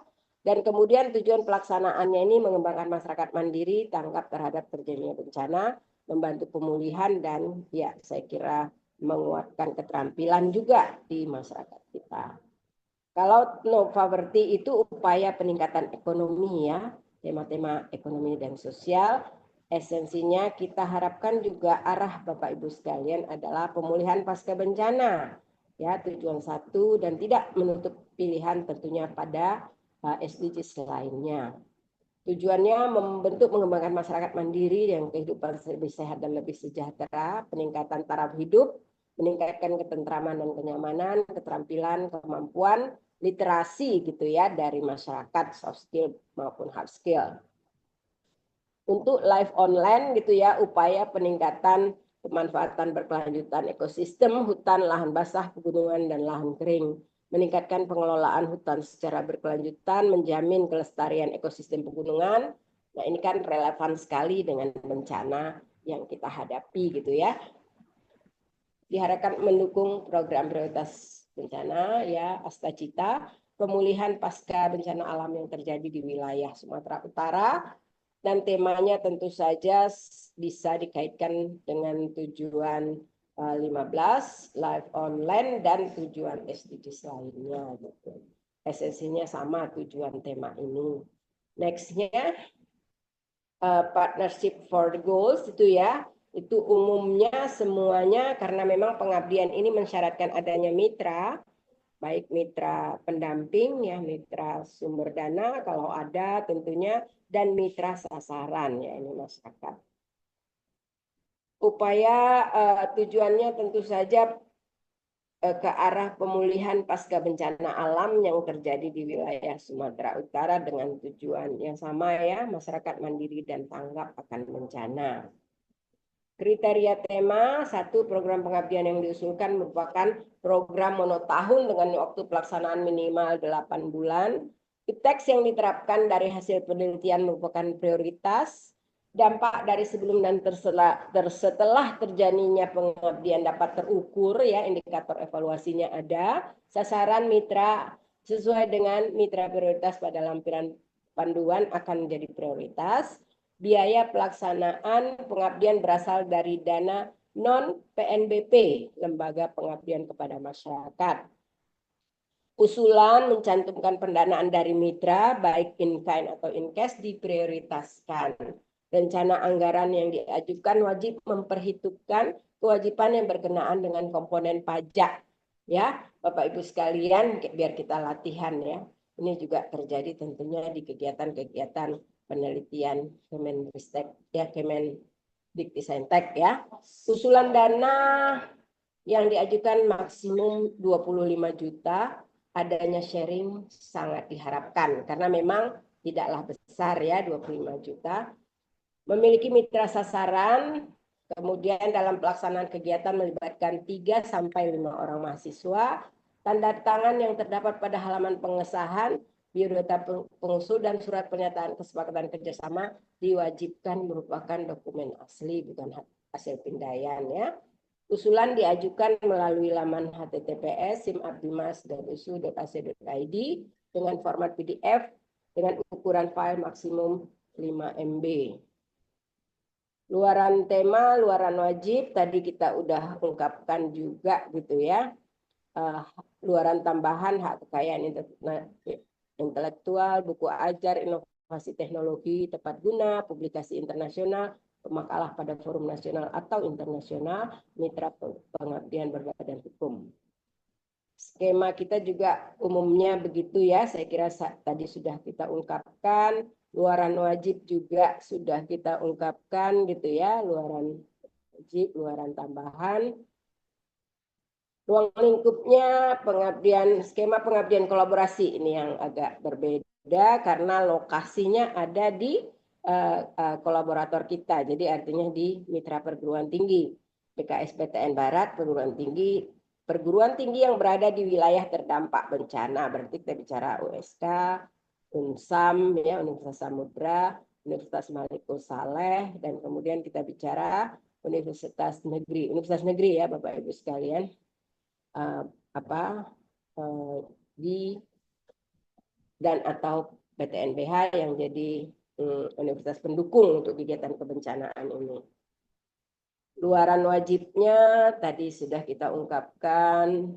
Dan kemudian tujuan pelaksanaannya ini mengembangkan masyarakat mandiri, tanggap terhadap terjadinya bencana, membantu pemulihan, dan ya saya kira menguatkan keterampilan juga di masyarakat kita. Kalau no poverty itu upaya peningkatan ekonomi ya, tema-tema ekonomi dan sosial. Esensinya kita harapkan juga arah Bapak Ibu sekalian adalah pemulihan pasca bencana. Ya, tujuan 1 dan tidak menutup pilihan tentunya pada SDGs lainnya. Tujuannya membentuk mengembangkan masyarakat mandiri yang kehidupan lebih sehat dan lebih sejahtera, peningkatan taraf hidup, meningkatkan ketentraman dan kenyamanan, keterampilan, kemampuan, literasi gitu ya dari masyarakat, soft skill maupun hard skill. Untuk live online gitu ya, upaya peningkatan pemanfaatan berkelanjutan ekosistem, hutan, lahan basah, pegunungan, dan lahan kering. Meningkatkan pengelolaan hutan secara berkelanjutan, menjamin kelestarian ekosistem pegunungan, Nah, ini kan relevan sekali dengan bencana yang kita hadapi gitu ya. Diharapkan mendukung program prioritas bencana ya Astacita, pemulihan pasca bencana alam yang terjadi di wilayah Sumatera Utara, dan temanya tentu saja bisa dikaitkan dengan tujuan 15 live on land dan tujuan SDGs lainnya gitu. Esensinya sama tujuan tema ini. Nextnya partnership for the goals itu ya, itu umumnya semuanya karena memang pengabdian ini mensyaratkan adanya mitra, baik mitra pendamping ya, mitra sumber dana kalau ada tentunya, dan mitra sasaran ya, ini masyarakat. Upaya tujuannya tentu saja ke arah pemulihan pasca bencana alam yang terjadi di wilayah Sumatera Utara dengan tujuan yang sama ya, masyarakat mandiri dan tanggap akan bencana. Kriteria tema, satu, program pengabdian yang diusulkan merupakan program monotahun dengan waktu pelaksanaan minimal 8 bulan. Teks yang diterapkan dari hasil penelitian merupakan prioritas. Dampak dari sebelum dan setelah terjadinya pengabdian dapat terukur ya, indikator evaluasinya ada. Sasaran mitra sesuai dengan mitra prioritas pada lampiran panduan akan menjadi prioritas. Biaya pelaksanaan pengabdian berasal dari dana non-PNBP, Lembaga Pengabdian kepada Masyarakat. Usulan mencantumkan pendanaan dari mitra, baik in-kind atau in-cash, diprioritaskan. Rencana anggaran yang diajukan wajib memperhitungkan kewajiban yang berkenaan dengan komponen pajak. Ya, Bapak Ibu sekalian, biar kita latihan ya. Ini juga terjadi tentunya di kegiatan-kegiatan penelitian Kemendikbud ya, Kemendikbud ya. Usulan dana yang diajukan maksimum 25 juta, adanya sharing sangat diharapkan karena memang tidaklah besar ya 25 juta. Memiliki mitra sasaran, kemudian dalam pelaksanaan kegiatan melibatkan 3 sampai 5 orang mahasiswa. Tanda tangan yang terdapat pada halaman pengesahan, biodata pengusul dan surat pernyataan kesepakatan kerjasama diwajibkan merupakan dokumen asli, bukan hasil pindaian ya. Usulan diajukan melalui laman https://simabdimas.usu.ac.id dengan format PDF dengan ukuran file maksimum 5 MB. Luaran tema, luaran wajib, tadi kita udah ungkapkan juga gitu ya. Luaran tambahan hak kekayaan intelektual, buku ajar, inovasi teknologi, tepat guna, publikasi internasional, makalah pada forum nasional atau internasional, mitra pengabdian berbadan hukum. Skema kita juga umumnya begitu ya, saya kira tadi sudah kita ungkapkan. Luaran wajib juga sudah kita ungkapkan gitu ya, luaran wajib, luaran tambahan. Ruang lingkupnya pengabdian, skema pengabdian kolaborasi ini yang agak berbeda karena lokasinya ada di kolaborator kita, jadi artinya di mitra perguruan tinggi, BKSPTN Barat, perguruan tinggi yang berada di wilayah terdampak bencana, berarti kita bicara USK, UNSAM, ya, Universitas Samudra, Universitas Malikul Saleh, dan kemudian kita bicara Universitas Negeri ya Bapak Ibu sekalian, di dan atau PTNBH yang jadi universitas pendukung untuk kegiatan kebencanaan ini. Luaran wajibnya tadi sudah kita ungkapkan.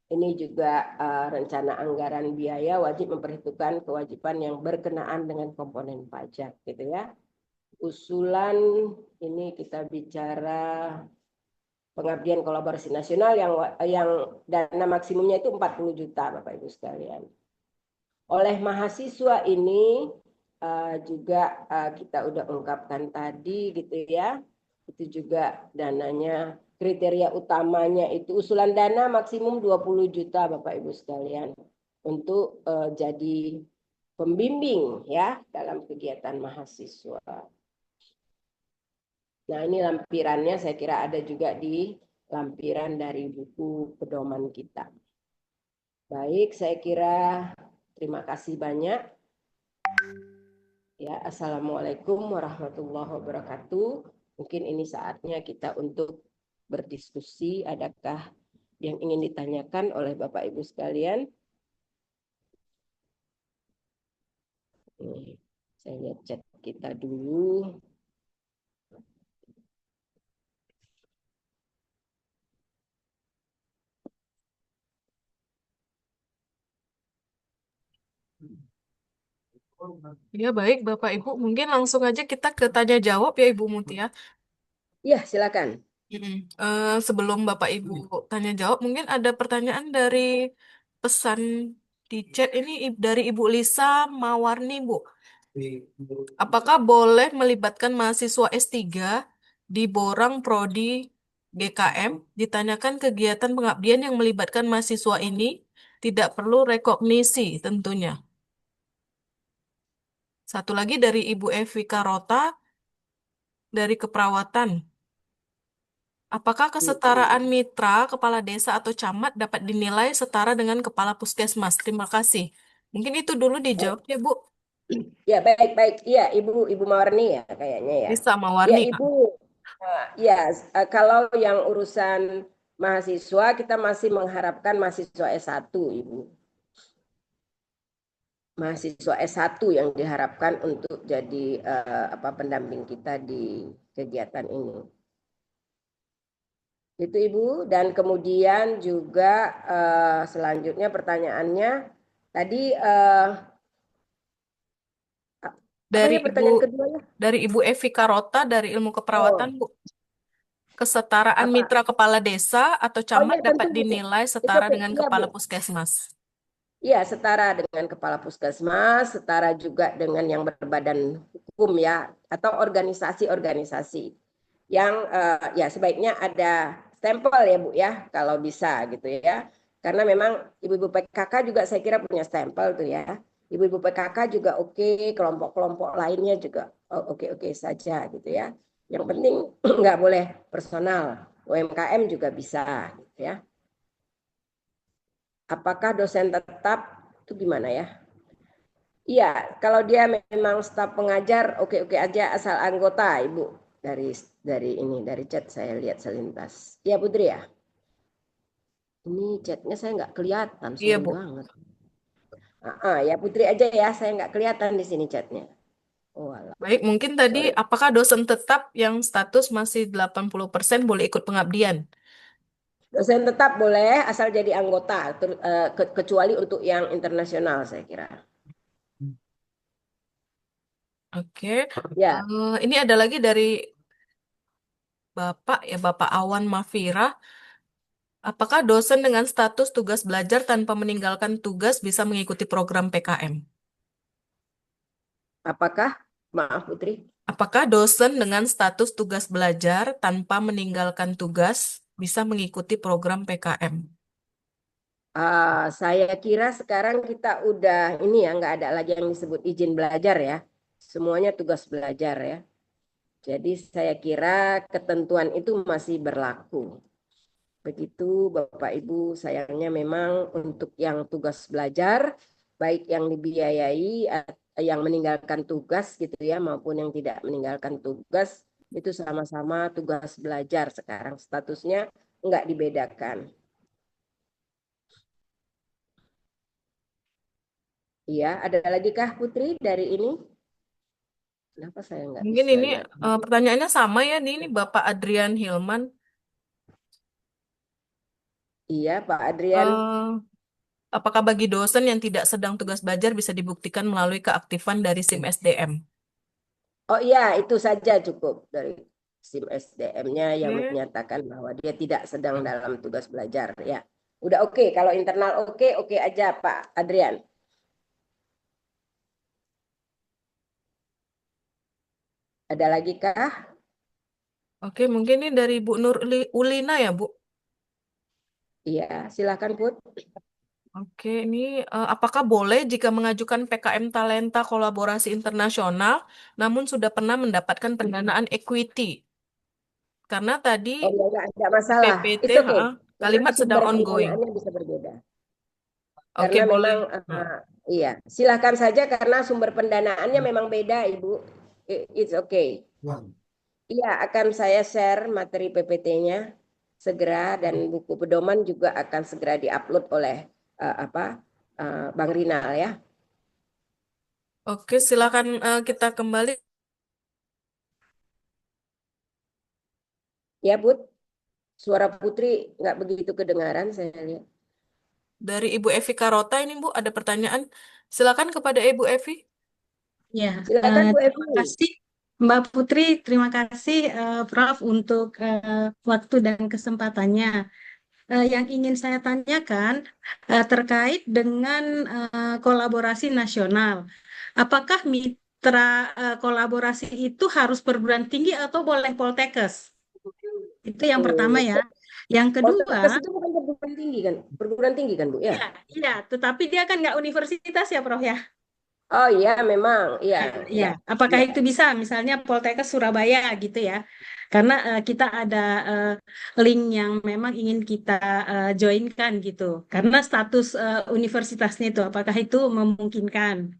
Ini juga rencana anggaran biaya wajib memperhitungkan kewajiban yang berkenaan dengan komponen pajak gitu ya. Usulan ini kita bicara pengabdian kolaborasi nasional yang dana maksimumnya itu 40 juta Bapak Ibu sekalian. Oleh mahasiswa ini juga kita udah ungkapkan tadi gitu ya. Itu juga dananya, kriteria utamanya itu usulan dana maksimum 20 juta Bapak Ibu sekalian untuk jadi pembimbing ya dalam kegiatan mahasiswa. Nah, ini lampirannya saya kira ada juga di lampiran dari buku pedoman kita. Baik, saya kira terima kasih banyak. Ya, Assalamualaikum warahmatullahi wabarakatuh. Mungkin ini saatnya kita untuk berdiskusi. Adakah yang ingin ditanyakan oleh Bapak Ibu sekalian? Nih, saya lihat chat kita dulu. Ya, baik, Bapak Ibu. Mungkin langsung aja kita ke tanya jawab ya, Ibu Mutia. Ya, silakan. Sebelum Bapak Ibu tanya jawab, mungkin ada pertanyaan dari pesan di chat ini dari Ibu Lisa Mawarni, Bu. Apakah boleh melibatkan mahasiswa S3 di Borang Prodi GKM? Ditanyakan kegiatan pengabdian yang melibatkan mahasiswa ini tidak perlu rekognisi tentunya. Satu lagi dari Ibu Evi Karota dari Keperawatan. Apakah kesetaraan mitra, kepala desa atau camat dapat dinilai setara dengan kepala puskesmas? Terima kasih. Mungkin itu dulu dijawab ya, Bu. Ya, baik-baik. Iya, Ibu Mawarni ya kayaknya ya. Lisa Ya, Mawarni, Kak. Ibu. Ya, kalau yang urusan mahasiswa kita masih mengharapkan mahasiswa S1, Ibu. Mahasiswa S1 yang diharapkan untuk jadi pendamping kita di kegiatan ini. Itu Ibu, dan kemudian juga selanjutnya pertanyaannya tadi apa Dari ya Ibu pertanyaan kedua ya? dari Ibu Evi Karota dari Ilmu Keperawatan, Oh, Bu. Kesetaraan apa? mitra kepala desa atau Oh camat ya dapat tentu Bu. dinilai Itu setara oke. dengan Iya Bu. kepala puskesmas. Iya, setara dengan kepala puskesmas, setara juga dengan yang berbadan hukum ya, atau organisasi-organisasi yang ya sebaiknya ada stempel ya Bu ya, kalau bisa gitu ya. Karena memang ibu-ibu PKK juga saya kira punya stempel tuh ya. Ibu-ibu PKK juga oke, kelompok-kelompok lainnya juga oke-oke saja gitu ya. Yang penting nggak boleh personal, UMKM juga bisa gitu ya. Apakah dosen tetap itu gimana ya? Iya, kalau dia memang staf pengajar, oke-oke aja asal anggota, Ibu. Dari dari chat saya lihat selintas. Iya, Putri ya. Ini chatnya saya nggak kelihatan, Iya, sorry Bu. banget. Ya Putri aja ya, saya nggak kelihatan di sini chatnya. Oh, alah. Baik, mungkin tadi Sorry. apakah dosen tetap yang status masih 80% boleh ikut pengabdian? Dosen tetap boleh asal jadi anggota, kecuali untuk yang internasional saya kira. Oke. Ya, Ini ada lagi dari Bapak ya, Bapak Awan Mafira. Apakah dosen dengan status tugas belajar tanpa meninggalkan tugas bisa mengikuti program PKM? apakah? Maaf Putri. Apakah dosen dengan status tugas belajar tanpa meninggalkan tugas bisa mengikuti program PKM? Saya kira sekarang kita udah ini ya nggak ada lagi yang disebut izin belajar ya. Semuanya tugas belajar ya. Jadi saya kira ketentuan itu masih berlaku. Begitu Bapak Ibu, sayangnya memang untuk yang tugas belajar, baik yang dibiayai, yang meninggalkan tugas gitu ya, maupun yang tidak meninggalkan tugas, itu sama-sama tugas belajar sekarang. Statusnya nggak dibedakan. Iya, ada lagi kah Putri dari ini? Kenapa saya nggak Mungkin bisa ini lihat? pertanyaannya sama ya, nih, ini Bapak Adrian Hilman. Iya, Pak Adrian. Eh, apakah bagi dosen yang tidak sedang tugas belajar bisa dibuktikan melalui keaktifan dari SIM SDM? Oh iya, itu saja cukup dari SIM SDM-nya yang Oke. menyatakan bahwa dia tidak sedang dalam tugas belajar. Ya, udah oke. Kalau internal oke, oke aja Pak Adrian. Ada lagi kah? Oke, mungkin ini dari Bu Nur Ulina ya, Bu. Iya, silakan Put. Oke, ini apakah boleh jika mengajukan PKM Talenta kolaborasi internasional, namun sudah pernah mendapatkan pendanaan equity? Karena tadi Oh ya, nggak masalah. PPT, Itu oke. Karena kalimat sedang sumber ongoing. pendanaannya bisa berbeda. Oke, Karena boleh. memang Heeh. Iya, silakan saja karena sumber pendanaannya memang beda, Ibu. It's okay. Iya, akan saya share materi PPT-nya segera dan buku pedoman juga akan segera diupload oleh Bang Rinal ya. Oke, silakan kita kembali Ya, Bud. Suara Putri nggak begitu kedengaran saya lihat. dari Ibu Evi Karota ini Bu, ada pertanyaan. Silakan kepada Ibu Evi. Ya, Silakan Bu terima Evi. kasih Mbak Putri, terima kasih Prof untuk waktu dan kesempatannya. Yang ingin saya tanyakan terkait dengan kolaborasi nasional. Apakah mitra kolaborasi itu harus perguruan tinggi atau boleh Poltekkes? Itu yang pertama ya. Yang kedua, Poltekkes itu bukan perguruan tinggi kan Bu ya? iya, iya, tetapi dia kan nggak universitas ya Prof ya. Oh iya memang, iya, Ya, iya, apakah iya. itu bisa misalnya Poltekkes Surabaya gitu ya? Karena kita ada link yang memang ingin kita joinkan gitu. Karena status universitasnya itu apakah itu memungkinkan?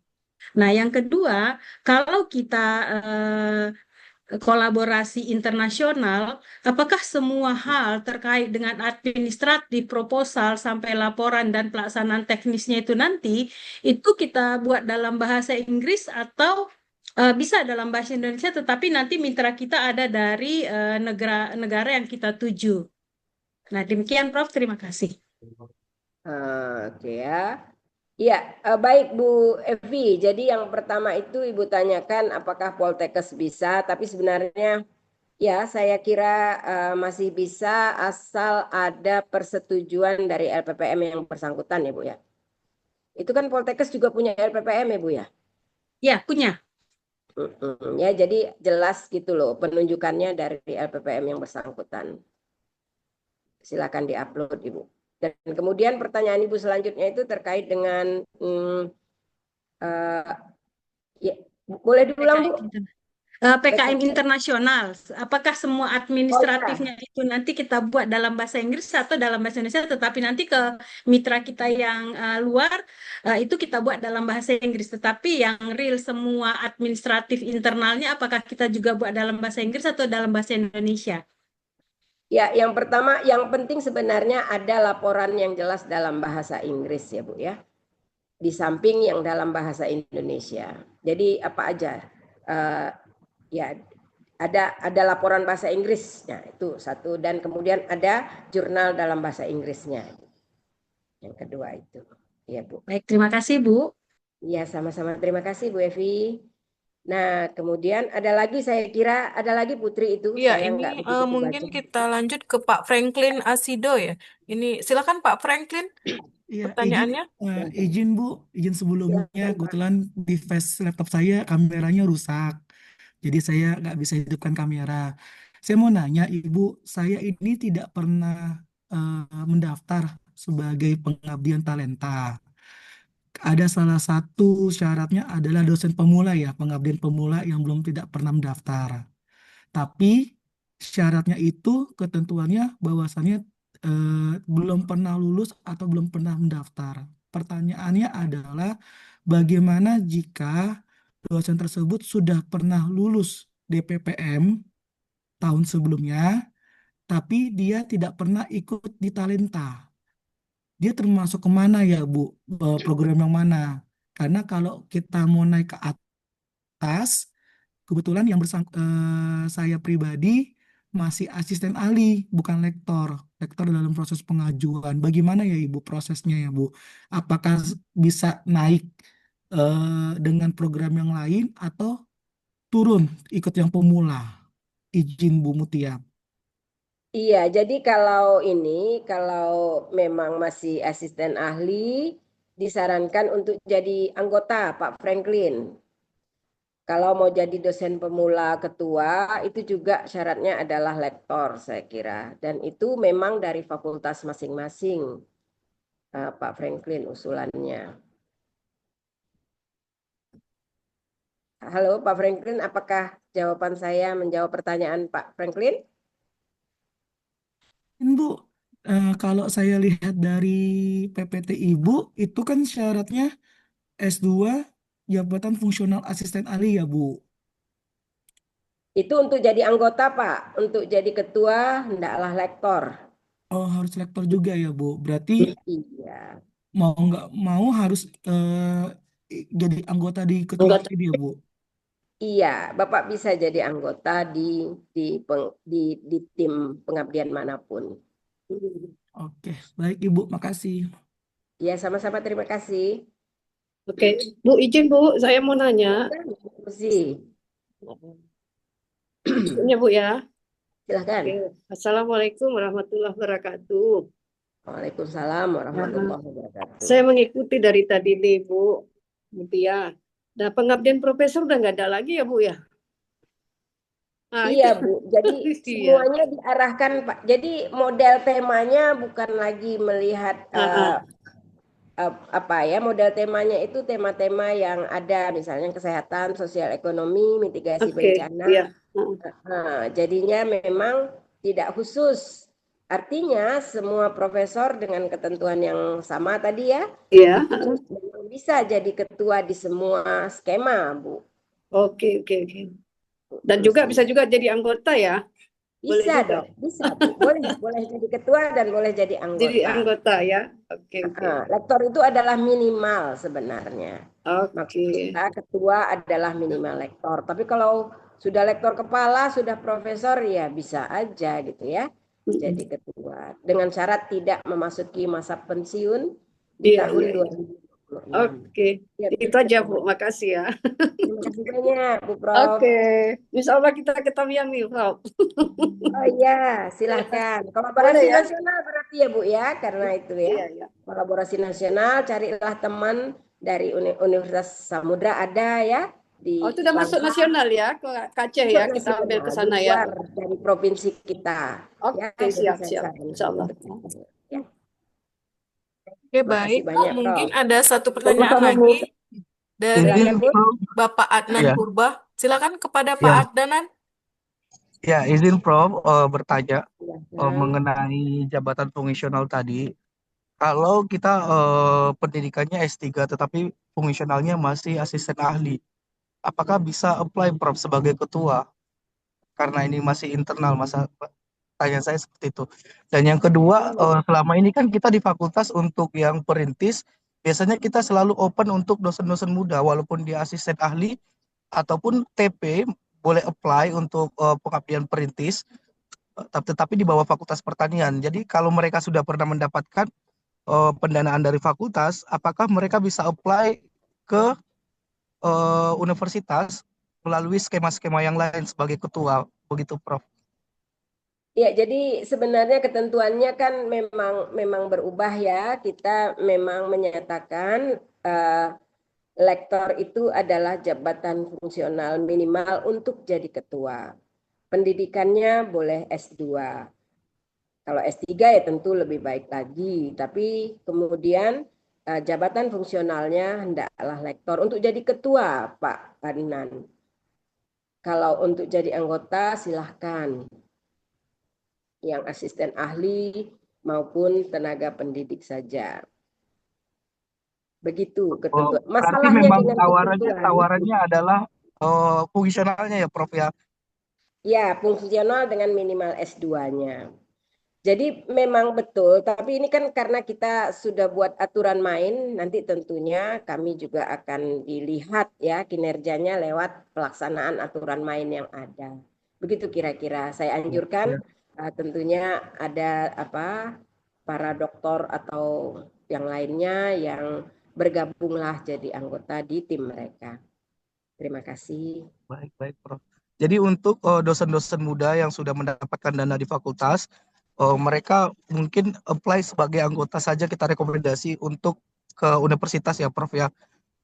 Nah, yang kedua, kalau kita kolaborasi internasional, apakah semua hal terkait dengan administratif, proposal, sampai laporan dan pelaksanaan teknisnya itu nanti, itu kita buat dalam bahasa Inggris atau bisa dalam bahasa Indonesia, tetapi nanti mitra kita ada dari negara-negara yang kita tuju. Nah, demikian Prof. Terima kasih. Oke ya. Iya, baik Bu Evi. Jadi yang pertama itu Ibu tanyakan apakah Poltekkes bisa, tapi sebenarnya ya saya kira masih bisa asal ada persetujuan dari LPPM yang bersangkutan ya Bu ya. Itu kan Poltekkes juga punya LPPM ya Bu ya. Ya, punya. Ya, jadi jelas gitu loh penunjukannya dari LPPM yang bersangkutan. Silakan diupload Ibu. Dan kemudian pertanyaan Ibu selanjutnya itu terkait dengan ya, boleh diulang Bu? PKM internasional, apakah semua Oh iya. administratifnya itu nanti kita buat dalam bahasa Inggris atau dalam bahasa Indonesia, tetapi nanti ke mitra kita yang luar itu kita buat dalam bahasa Inggris, tetapi yang real semua administratif internalnya apakah kita juga buat dalam bahasa Inggris atau dalam bahasa Indonesia? Ya, yang pertama, yang penting sebenarnya ada laporan yang jelas dalam bahasa Inggris ya Bu ya. Di samping yang dalam bahasa Indonesia. Jadi apa aja? Ya, ada laporan bahasa Inggrisnya itu satu, dan kemudian ada jurnal dalam bahasa Inggrisnya. Yang kedua itu. Ya Bu. Baik, terima kasih Bu. Ya, sama-sama. Terima kasih Bu Evi. Nah, kemudian ada lagi, saya kira ada lagi Putri itu. Iya, Saya ini nggak begitu mungkin baca. kita lanjut ke Pak Franklin Asido ya. Ini silakan Pak Franklin Iya, pertanyaannya. izin Bu, izin sebelumnya Silakan, Pak. kebetulan device laptop saya kameranya rusak, jadi saya nggak bisa hidupkan kamera. Saya mau nanya Ibu, saya ini tidak pernah mendaftar sebagai pengabdian talenta. Ada salah satu syaratnya adalah dosen pemula ya, pengabdian pemula yang belum tidak pernah mendaftar. Tapi syaratnya itu ketentuannya bahwasannya belum pernah lulus atau belum pernah mendaftar. Pertanyaannya adalah bagaimana jika dosen tersebut sudah pernah lulus DPPM tahun sebelumnya, tapi dia tidak pernah ikut di Talenta. Dia termasuk kemana ya Bu? Program yang mana? Karena kalau kita mau naik ke atas, kebetulan yang saya pribadi masih asisten ahli, bukan lektor. Lektor dalam proses pengajuan. Bagaimana ya Ibu prosesnya ya Bu? Apakah bisa naik dengan program yang lain atau turun ikut yang pemula? Izin Bu Mutia. Iya, jadi kalau memang masih asisten ahli, disarankan untuk jadi anggota Pak Franklin. Kalau mau jadi dosen pemula ketua, itu juga syaratnya adalah lektor, saya kira. Dan itu memang dari fakultas masing-masing, Pak Franklin usulannya. Halo Pak Franklin, apakah jawaban saya menjawab pertanyaan Pak Franklin? Bu, kalau saya lihat dari PPT Ibu, itu kan syaratnya S2 jabatan fungsional asisten ahli ya, Bu. Itu untuk jadi anggota, Pak. Untuk jadi ketua, hendaklah lektor. Oh, harus lektor juga ya, Bu. Berarti Iya. mau nggak mau harus jadi anggota di ketua ini ya, Bu. Iya, Bapak bisa jadi anggota di tim pengabdian manapun. Oke, baik Ibu, makasih. Ya, sama-sama terima kasih. Oke, Bu, izin Bu, saya mau nanya. Diskusi. Izinnya Bu ya. Silahkan. Oke. Assalamualaikum warahmatullahi wabarakatuh. Waalaikumsalam warahmatullahi wabarakatuh. Saya mengikuti dari tadi nih Bu Mutia. Nah, pengabdian profesor udah nggak ada lagi ya Bu ya? Nah, Iya itu. Bu, jadi Iya. semuanya diarahkan Pak. Jadi model temanya bukan lagi melihat apa ya, model temanya itu tema-tema yang ada, misalnya kesehatan, sosial ekonomi, mitigasi Oke, bencana. iya. Nah, jadinya memang tidak khusus. Artinya semua profesor dengan ketentuan yang sama tadi ya, Iya. itu memang bisa jadi ketua di semua skema, Bu. Oke. Dan juga bisa juga jadi anggota ya? Boleh Bisa juga. dong, bisa Bu. Boleh jadi ketua dan boleh jadi anggota. Jadi anggota ya. Oke. Lektor itu adalah minimal sebenarnya. Maksud Oke. kita ketua adalah minimal lektor. Tapi kalau sudah lektor kepala, sudah profesor, ya bisa aja gitu ya. Jadi ketua. Dengan syarat tidak memasuki masa pensiun di Iya, tahun iya. 2026. Oke, Ya, itu aja Bu. Makasih ya. terima kasih banyak Bu Prof. Oke, Insya Allah kita ketahuan nih Prof. Oh iya, silahkan. Kolaborasi Boleh ya? nasional berarti ya Bu ya, karena itu ya. Iya. Kolaborasi nasional, carilah teman dari Universitas Samudra ada ya. Oh, itu udah masuk Langkat, nasional ya ke Aceh ya, kita ambil ke sana di ya. luar dari provinsi kita. Oke, Ya, jadi siap. saya Insya Allah. Ya. Oke, Terima kasih baik. banyak, Mungkin Prof. ada satu pertanyaan Sama-sama, Bu. lagi dari Izin, Silakan, Bu. Prof. Bapak Adnan Ya. Purba. Silakan kepada Pak Ya. Adnan. Ya, izin Prof bertanya Silakan. mengenai jabatan fungsional tadi. Kalau kita pendidikannya S3 tetapi fungsionalnya masih asisten ahli, apakah bisa apply Prof sebagai ketua? Karena ini masih internal, masa tanya saya seperti itu. Dan yang kedua, selama ini kan kita di fakultas untuk yang perintis, biasanya kita selalu open untuk dosen-dosen muda, walaupun dia asisten ahli ataupun TP, boleh apply untuk pengabdian perintis, tetapi di bawah Fakultas Pertanian. Jadi kalau mereka sudah pernah mendapatkan pendanaan dari fakultas, apakah mereka bisa apply ke universitas melalui skema-skema yang lain sebagai ketua, begitu Prof? Ya, jadi sebenarnya ketentuannya kan memang berubah ya. Kita memang menyatakan lektor itu adalah jabatan fungsional minimal untuk jadi ketua. Pendidikannya boleh S2. Kalau S3 ya tentu lebih baik lagi. Tapi kemudian jabatan fungsionalnya hendaklah lektor. Untuk jadi ketua, Pak Ferdinand. Kalau untuk jadi anggota silahkan. Yang asisten ahli maupun tenaga pendidik saja. Begitu ketentuan. Berarti Masalahnya memang dengan tawarannya adalah fungsionalnya ya Prof ya? Ya, fungsional dengan minimal S2-nya. Jadi memang betul, tapi ini kan karena kita sudah buat aturan main, nanti tentunya kami juga akan dilihat ya kinerjanya lewat pelaksanaan aturan main yang ada. Begitu kira-kira. Saya anjurkan tentunya ada para doktor atau yang lainnya yang bergabunglah jadi anggota di tim mereka. Terima kasih. Baik Prof. Jadi untuk dosen-dosen muda yang sudah mendapatkan dana di fakultas, mereka mungkin apply sebagai anggota saja, kita rekomendasi untuk ke universitas ya Prof ya.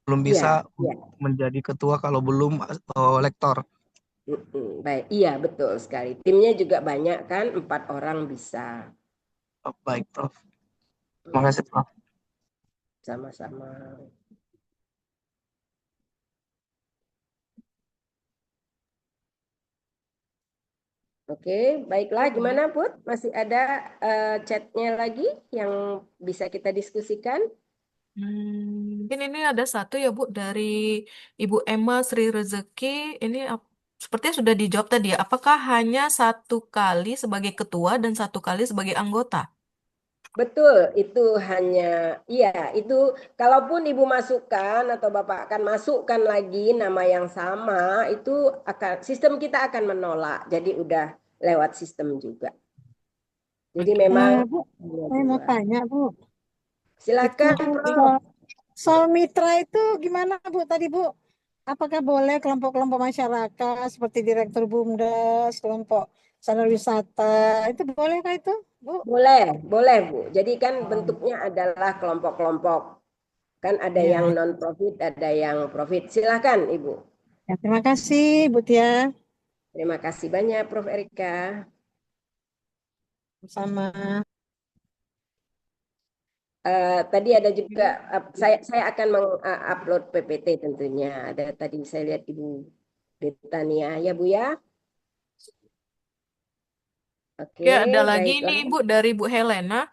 Belum bisa menjadi ketua kalau belum lektor. Baik, iya betul sekali. Timnya juga banyak kan, 4 orang bisa. Baik Prof. Terima kasih Prof. Sama-sama. Oke, baiklah. Gimana Put? Masih ada chatnya lagi yang bisa kita diskusikan? Mungkin ini ada satu ya Bu dari Ibu Emma Sri Rezeki. Ini sepertinya sudah dijawab tadi ya. Apakah hanya satu kali sebagai ketua dan satu kali sebagai anggota? Betul, itu hanya, iya, itu kalaupun Ibu masukkan atau Bapak akan masukkan lagi nama yang sama, itu akan sistem kita akan menolak. Jadi udah lewat sistem juga. Jadi Oke. memang Bu, hanya saya mau dua. tanya, Bu. Silakan, Itu Prof. soal mitra itu gimana, Bu? Tadi, Bu, apakah boleh kelompok-kelompok masyarakat seperti Direktur BUMDes, kelompok sadar wisata, itu bolehkah itu, Bu? Boleh, boleh Bu. Jadi kan bentuknya adalah kelompok-kelompok. Kan ada yang Ya, non-profit, ada yang profit. Silakan Ibu. ya, terima kasih, Bu Tia. Terima kasih banyak Prof. Erika. Sama. Tadi ada juga saya akan mengupload PPT tentunya. Ada tadi saya lihat Ibu Betania ya Bu ya. Oke, Oke, ada lagi baiklah. nih Bu dari Bu Helena.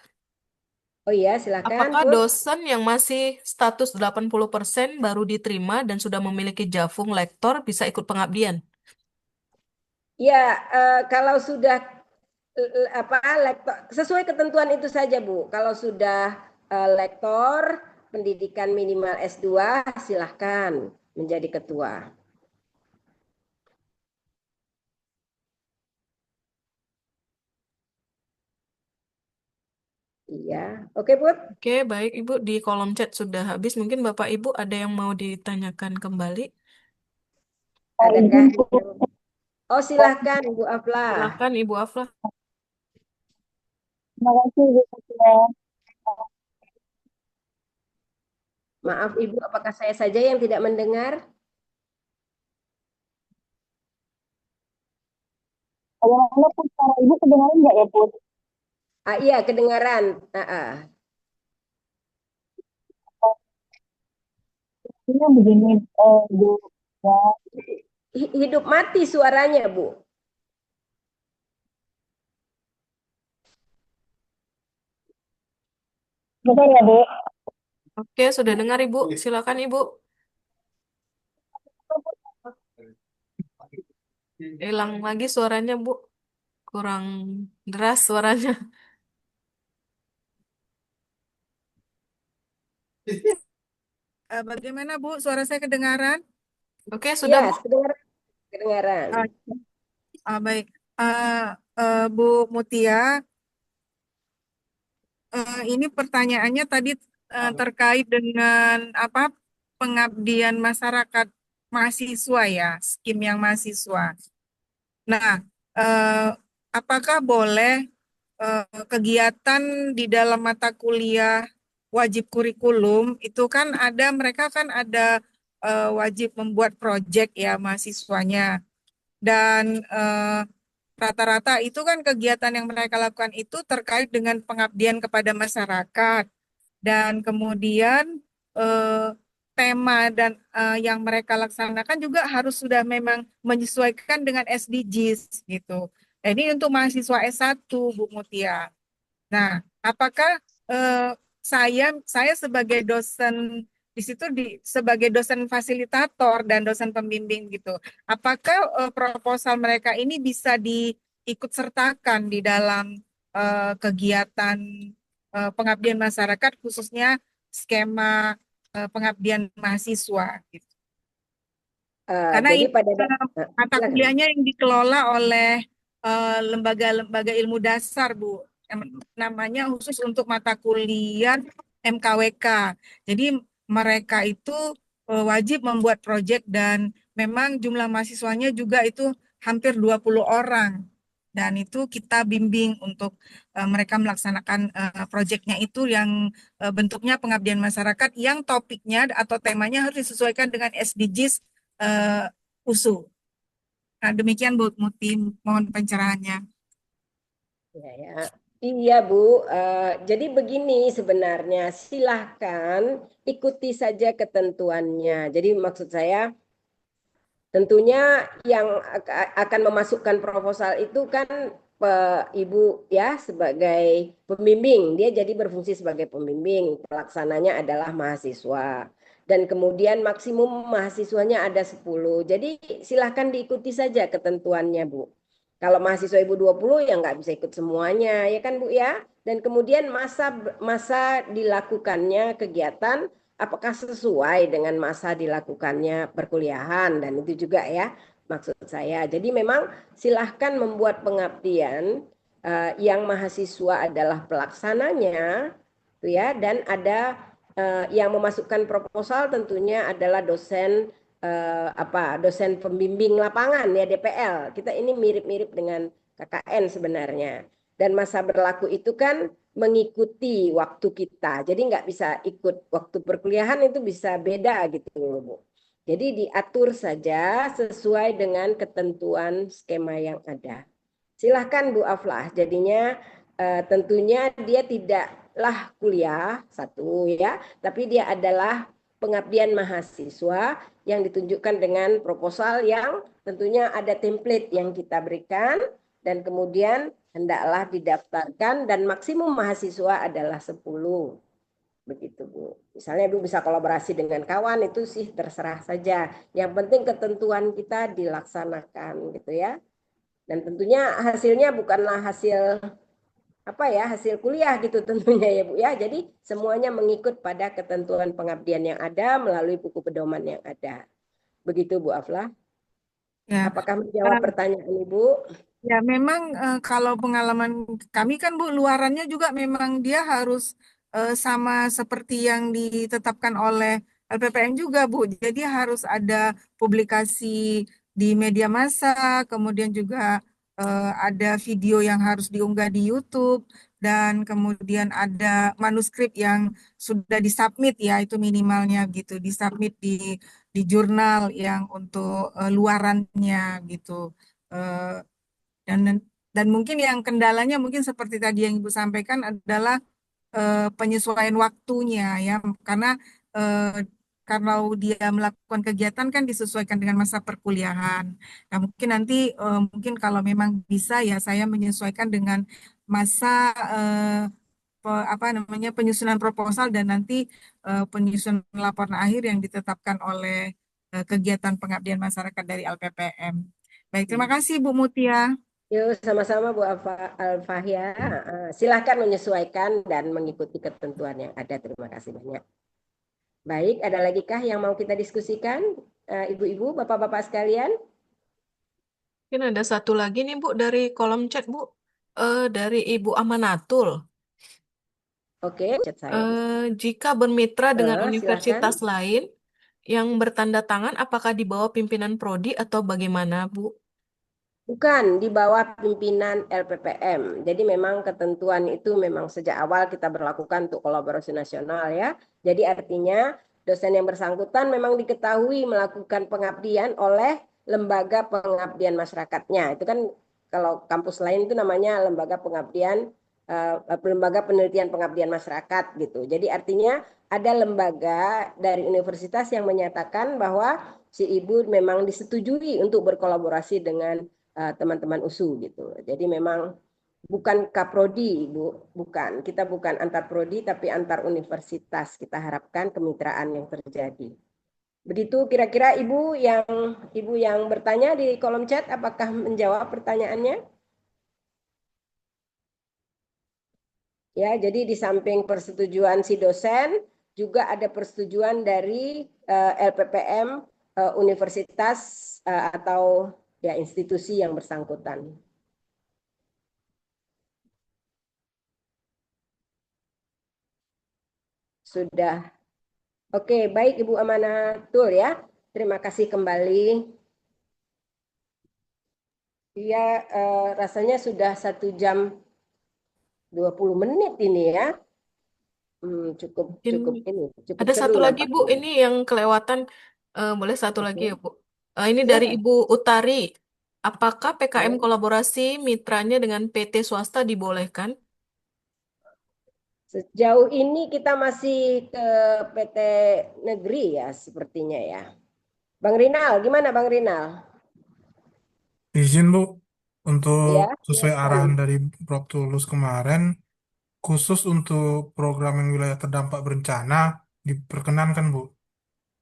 Oh iya, silakan Apakah Put. dosen yang masih status 80% baru diterima dan sudah memiliki Jafung lektor bisa ikut pengabdian? Ya, kalau sudah apa lektor sesuai ketentuan itu saja Bu. Kalau sudah lektor pendidikan minimal S2 silahkan menjadi ketua. Iya, oke Put. Oke, baik Ibu. Di kolom chat sudah habis. Mungkin Bapak Ibu ada yang mau ditanyakan kembali. Adakah Oh silahkan Bu Afla. Silakan Ibu Afla. Terima kasih, Bu Ketua. Maaf Ibu, apakah saya saja yang tidak mendengar? Bagaimana Put, suara Ibu kedengaran nggak ya, Put? Iya, kedengaran. Ini begini, Bu. Ya, Hidup mati suaranya Bu. bentar ya, Bu. Oke, sudah dengar Ibu. Silakan Ibu. Hilang lagi suaranya Bu. Kurang deras suaranya. Bagaimana, Bu? Suara saya kedengaran? Oke, sudah Iya, Bu. kedengaran. Baik. Bu Mutia, ini pertanyaannya tadi terkait dengan apa pengabdian masyarakat mahasiswa ya, skim yang mahasiswa. Nah, eh, apakah boleh kegiatan di dalam mata kuliah wajib kurikulum itu kan ada mereka kan ada wajib membuat proyek ya mahasiswanya dan rata-rata itu kan kegiatan yang mereka lakukan itu terkait dengan pengabdian kepada masyarakat dan kemudian tema dan yang mereka laksanakan juga harus sudah memang menyesuaikan dengan SDGs gitu. Jadi untuk mahasiswa S1 Bu Mutia. Nah, apakah saya sebagai dosen di situ sebagai dosen fasilitator dan dosen pembimbing gitu, apakah proposal mereka ini bisa diikut sertakan di dalam kegiatan pengabdian masyarakat khususnya skema pengabdian mahasiswa gitu. Karena Jadi ini pada mata silakan. kuliahnya yang dikelola oleh lembaga-lembaga ilmu dasar, Bu. Namanya khusus untuk mata kuliah MKWK. Jadi mereka itu wajib membuat proyek dan memang jumlah mahasiswanya juga itu hampir 20 orang. Dan itu kita bimbing untuk mereka melaksanakan proyeknya itu yang bentuknya pengabdian masyarakat yang topiknya atau temanya harus disesuaikan dengan SDGs USU. Nah, demikian Bu Muti, mohon pencerahannya. Ya. Iya Bu, jadi begini sebenarnya silahkan ikuti saja ketentuannya. Jadi maksud saya tentunya yang akan memasukkan proposal itu kan Ibu ya sebagai pembimbing, dia jadi berfungsi sebagai pembimbing, pelaksananya adalah mahasiswa. Dan kemudian maksimum mahasiswanya ada 10. Jadi silahkan diikuti saja ketentuannya, Bu. Kalau mahasiswa Ibu 20 ya nggak bisa ikut semuanya, ya kan Bu ya? Dan kemudian masa dilakukannya kegiatan apakah sesuai dengan masa dilakukannya perkuliahan, dan itu juga ya maksud saya. Jadi memang silahkan membuat pengabdian yang mahasiswa adalah pelaksananya, tuh ya, dan ada yang memasukkan proposal tentunya adalah dosen dosen pembimbing lapangan ya, DPL. Kita ini mirip-mirip dengan KKN sebenarnya. Dan masa berlaku itu kan mengikuti waktu kita. Jadi nggak bisa ikut waktu perkuliahan, itu bisa beda gitu Bu. Jadi diatur saja sesuai dengan ketentuan skema yang ada. Silahkan Bu Aflah. Jadinya tentunya dia tidaklah kuliah satu ya, tapi dia adalah pengabdian mahasiswa yang ditunjukkan dengan proposal yang tentunya ada template yang kita berikan, dan kemudian hendaklah didaftarkan, dan maksimum mahasiswa adalah 10. Begitu Bu. Misalnya Ibu bisa kolaborasi dengan kawan, itu sih terserah saja. Yang penting ketentuan kita dilaksanakan gitu ya. Dan tentunya hasilnya bukanlah hasil hasil kuliah gitu tentunya ya Bu ya. Jadi semuanya mengikut pada ketentuan pengabdian yang ada melalui buku pedoman yang ada. Begitu Bu Aflah. Ya, Apakah menjawab pertanyaan Ibu? ya memang kalau pengalaman kami kan Bu, luarannya juga memang dia harus sama seperti yang ditetapkan oleh LPPM juga Bu. Jadi harus ada publikasi di media massa, kemudian juga ada video yang harus diunggah di YouTube, dan kemudian ada manuskrip yang sudah disubmit ya, itu minimalnya gitu, disubmit di jurnal yang untuk luarannya gitu. Eh, dan dan mungkin yang kendalanya mungkin seperti tadi yang Ibu sampaikan adalah penyesuaian waktunya ya, karena eh, kalau dia melakukan kegiatan kan disesuaikan dengan masa perkuliahan. Nah, mungkin nanti mungkin kalau memang bisa ya saya menyesuaikan dengan masa apa namanya penyusunan proposal, dan nanti penyusunan laporan akhir yang ditetapkan oleh kegiatan pengabdian masyarakat dari LPPM. Baik, terima kasih Bu Mutia. Yuk sama-sama Bu Alfahya. Silahkan menyesuaikan dan mengikuti ketentuan yang ada. Terima kasih banyak. Baik, ada lagi kah yang mau kita diskusikan? Ibu-ibu, bapak-bapak sekalian? Mungkin ada satu lagi nih Bu dari kolom chat Bu. Dari Ibu Amanatul. Oke, chat saya. Jika bermitra dengan Silakan. universitas lain yang bertanda tangan, apakah di bawah pimpinan Prodi atau bagaimana Bu? Bukan, di bawah pimpinan LPPM. Jadi memang ketentuan itu memang sejak awal kita berlakukan untuk kolaborasi nasional ya. Jadi artinya dosen yang bersangkutan memang diketahui melakukan pengabdian oleh lembaga pengabdian masyarakatnya. Itu kan kalau kampus lain itu namanya lembaga pengabdian, lembaga penelitian pengabdian masyarakat gitu. Jadi artinya ada lembaga dari universitas yang menyatakan bahwa si ibu memang disetujui untuk berkolaborasi dengan teman-teman USU gitu. Jadi memang bukan kaprodi, Ibu, bukan. Kita bukan antar prodi tapi antar universitas. Kita harapkan kemitraan yang terjadi. Begitu kira-kira Ibu yang bertanya di kolom chat, apakah menjawab pertanyaannya? Ya, jadi di samping persetujuan si dosen juga ada persetujuan dari LPPM universitas atau ya institusi yang bersangkutan. Sudah. Oke, baik Ibu Amanatul ya. Terima kasih kembali. Iya, rasanya sudah 1 jam 20 menit ini ya. Cukup Ada seru satu lagi Bu, nampaknya. ini yang kelewatan. Boleh satu lagi ya Bu? Ini dari Silakan. Ibu Utari. Apakah PKM Ya. kolaborasi mitranya dengan PT swasta dibolehkan? Sejauh ini kita masih ke PT negeri ya sepertinya ya. Bang Rinal, gimana Bang Rinal? Izin Bu, Untuk Ya, sesuai silakan. arahan dari Prof. Tulus kemarin, khusus untuk program yang wilayah terdampak bencana diperkenankan, Bu. Oh,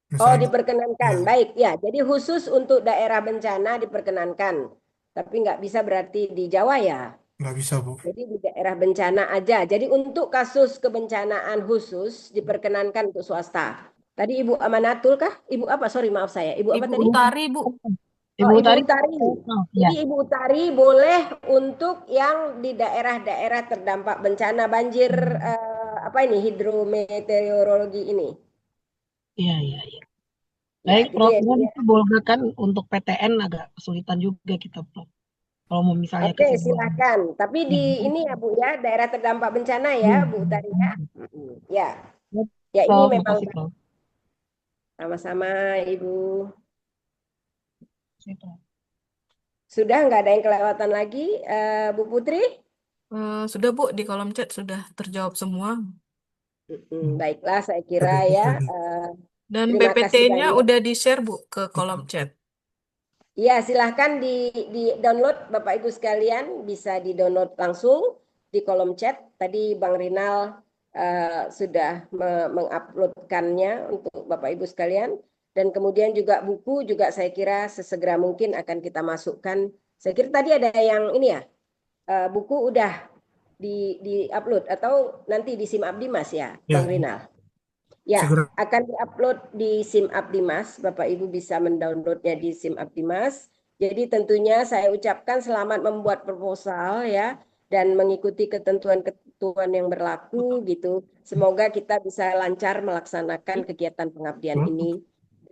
Misalnya, diperkenankan. ya, Baik, ya. Jadi khusus untuk daerah bencana diperkenankan. Tapi nggak bisa berarti di Jawa ya. nggak bisa, Bu. Jadi di daerah bencana aja. Jadi untuk kasus kebencanaan khusus diperkenankan untuk swasta. Tadi Ibu Amanatul kah? Ibu apa? Sorry, maaf saya. Ibu apa Ibu tadi? Utari, Bu. Oh, Ibu Ibu Utari. Utari. Ya. Jadi Ibu Utari boleh untuk yang di daerah-daerah terdampak bencana banjir apa ini hidrometeorologi ini. Iya, iya, iya. Ya, Baik, jadi Prof. ya, Cuman itu boleh kan untuk PTN agak kesulitan juga kita, Prof. Kalau mau misalnya oke, keseluruhan. silahkan. Tapi di ini ya Bu ya, daerah terdampak bencana ya Bu Utari ya. Ya, ya ini Prof, memang makasih, Prof. sama-sama Ibu. Makasih, Prof. Sudah nggak ada yang kelewatan lagi, Bu Putri? Sudah, Bu, di kolom chat sudah terjawab semua. Baiklah, saya kira Tadi ya. tadi. Dan Terima kasih PPT-nya banyak. udah di-share, Bu, ke kolom chat. Ya, silahkan di download Bapak Ibu sekalian, bisa di download langsung di kolom chat. Tadi Bang Rinal sudah menguploadkannya untuk Bapak Ibu sekalian. Dan kemudian juga buku juga saya kira sesegera mungkin akan kita masukkan. Saya kira tadi ada yang ini ya, buku udah di upload atau nanti di SIM Abdimas ya, Ya, Bang Rinal. Ya, segera. akan diupload di SIM Abdimas. Bapak Ibu bisa mendownloadnya di SIM Abdimas. Jadi tentunya saya ucapkan selamat membuat proposal ya dan mengikuti ketentuan-ketentuan yang berlaku gitu. Semoga kita bisa lancar melaksanakan kegiatan pengabdian ini.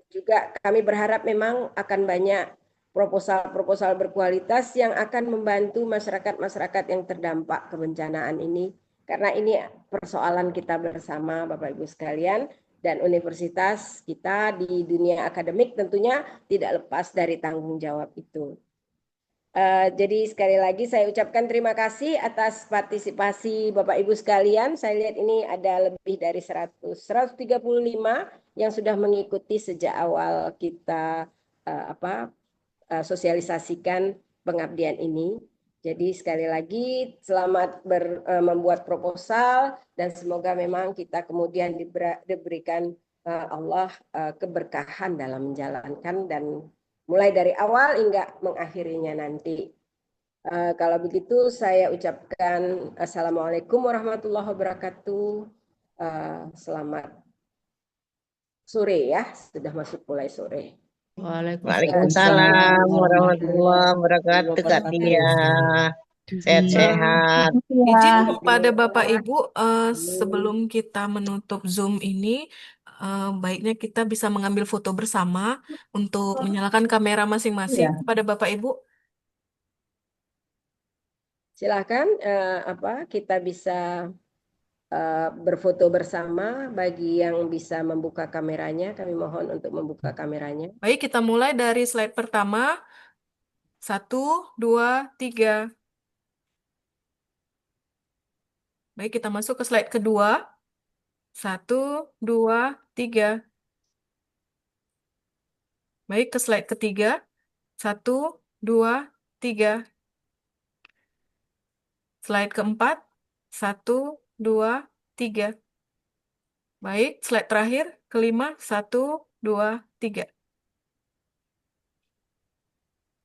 Juga kami berharap memang akan banyak proposal-proposal berkualitas yang akan membantu masyarakat-masyarakat yang terdampak kebencanaan ini. Karena ini persoalan kita bersama Bapak Ibu sekalian dan universitas kita di dunia akademik tentunya tidak lepas dari tanggung jawab itu. Jadi sekali lagi saya ucapkan terima kasih atas partisipasi Bapak Ibu sekalian. Saya lihat ini ada lebih dari 135 yang sudah mengikuti sejak awal kita sosialisasikan pengabdian ini. Jadi sekali lagi selamat membuat proposal dan semoga memang kita kemudian diberikan Allah keberkahan dalam menjalankan dan mulai dari awal hingga mengakhirinya nanti. Kalau begitu saya ucapkan Assalamualaikum warahmatullahi wabarakatuh. Selamat sore ya, sudah masuk mulai sore. Waalaikumsalam warahmatullahi wabarakatuh, Kak Tia. Sehat-sehat. Izin kepada Bapak Ibu, sebelum kita menutup Zoom ini, baiknya kita bisa mengambil foto bersama untuk menyalakan kamera masing-masing kepada Bapak Ibu. Silakan kita bisa berfoto bersama. Bagi yang bisa membuka kameranya, kami mohon untuk membuka kameranya. Baik, kita mulai dari slide pertama. 1, 2, 3. Baik, kita masuk ke slide kedua. 1, 2, 3. Baik, ke slide ketiga. 1, 2, 3. Slide keempat. 1, 2, 3. Baik, slide terakhir. Kelima. 1, 2, 3.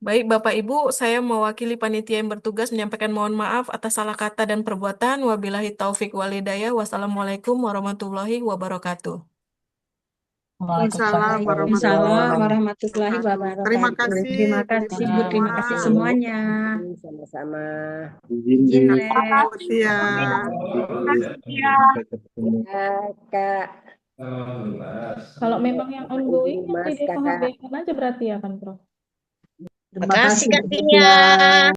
Baik, Bapak Ibu, saya mewakili panitia yang bertugas menyampaikan mohon maaf atas salah kata dan perbuatan. Wabillahi taufik walhidayah. Wassalamualaikum warahmatullahi wabarakatuh. Waalaikumsalam warahmatullahi wabarakatuh. Terima kasih. Terima kasih, Bu. Terima kasih semuanya. Sama-sama. Izin, Le. Ya. Ya, Kak. Kalau memang yang ongoing yang Mas, PDF Kakak. PHP aja berarti ya kan, Prof? Terima kasih, Kak Tia.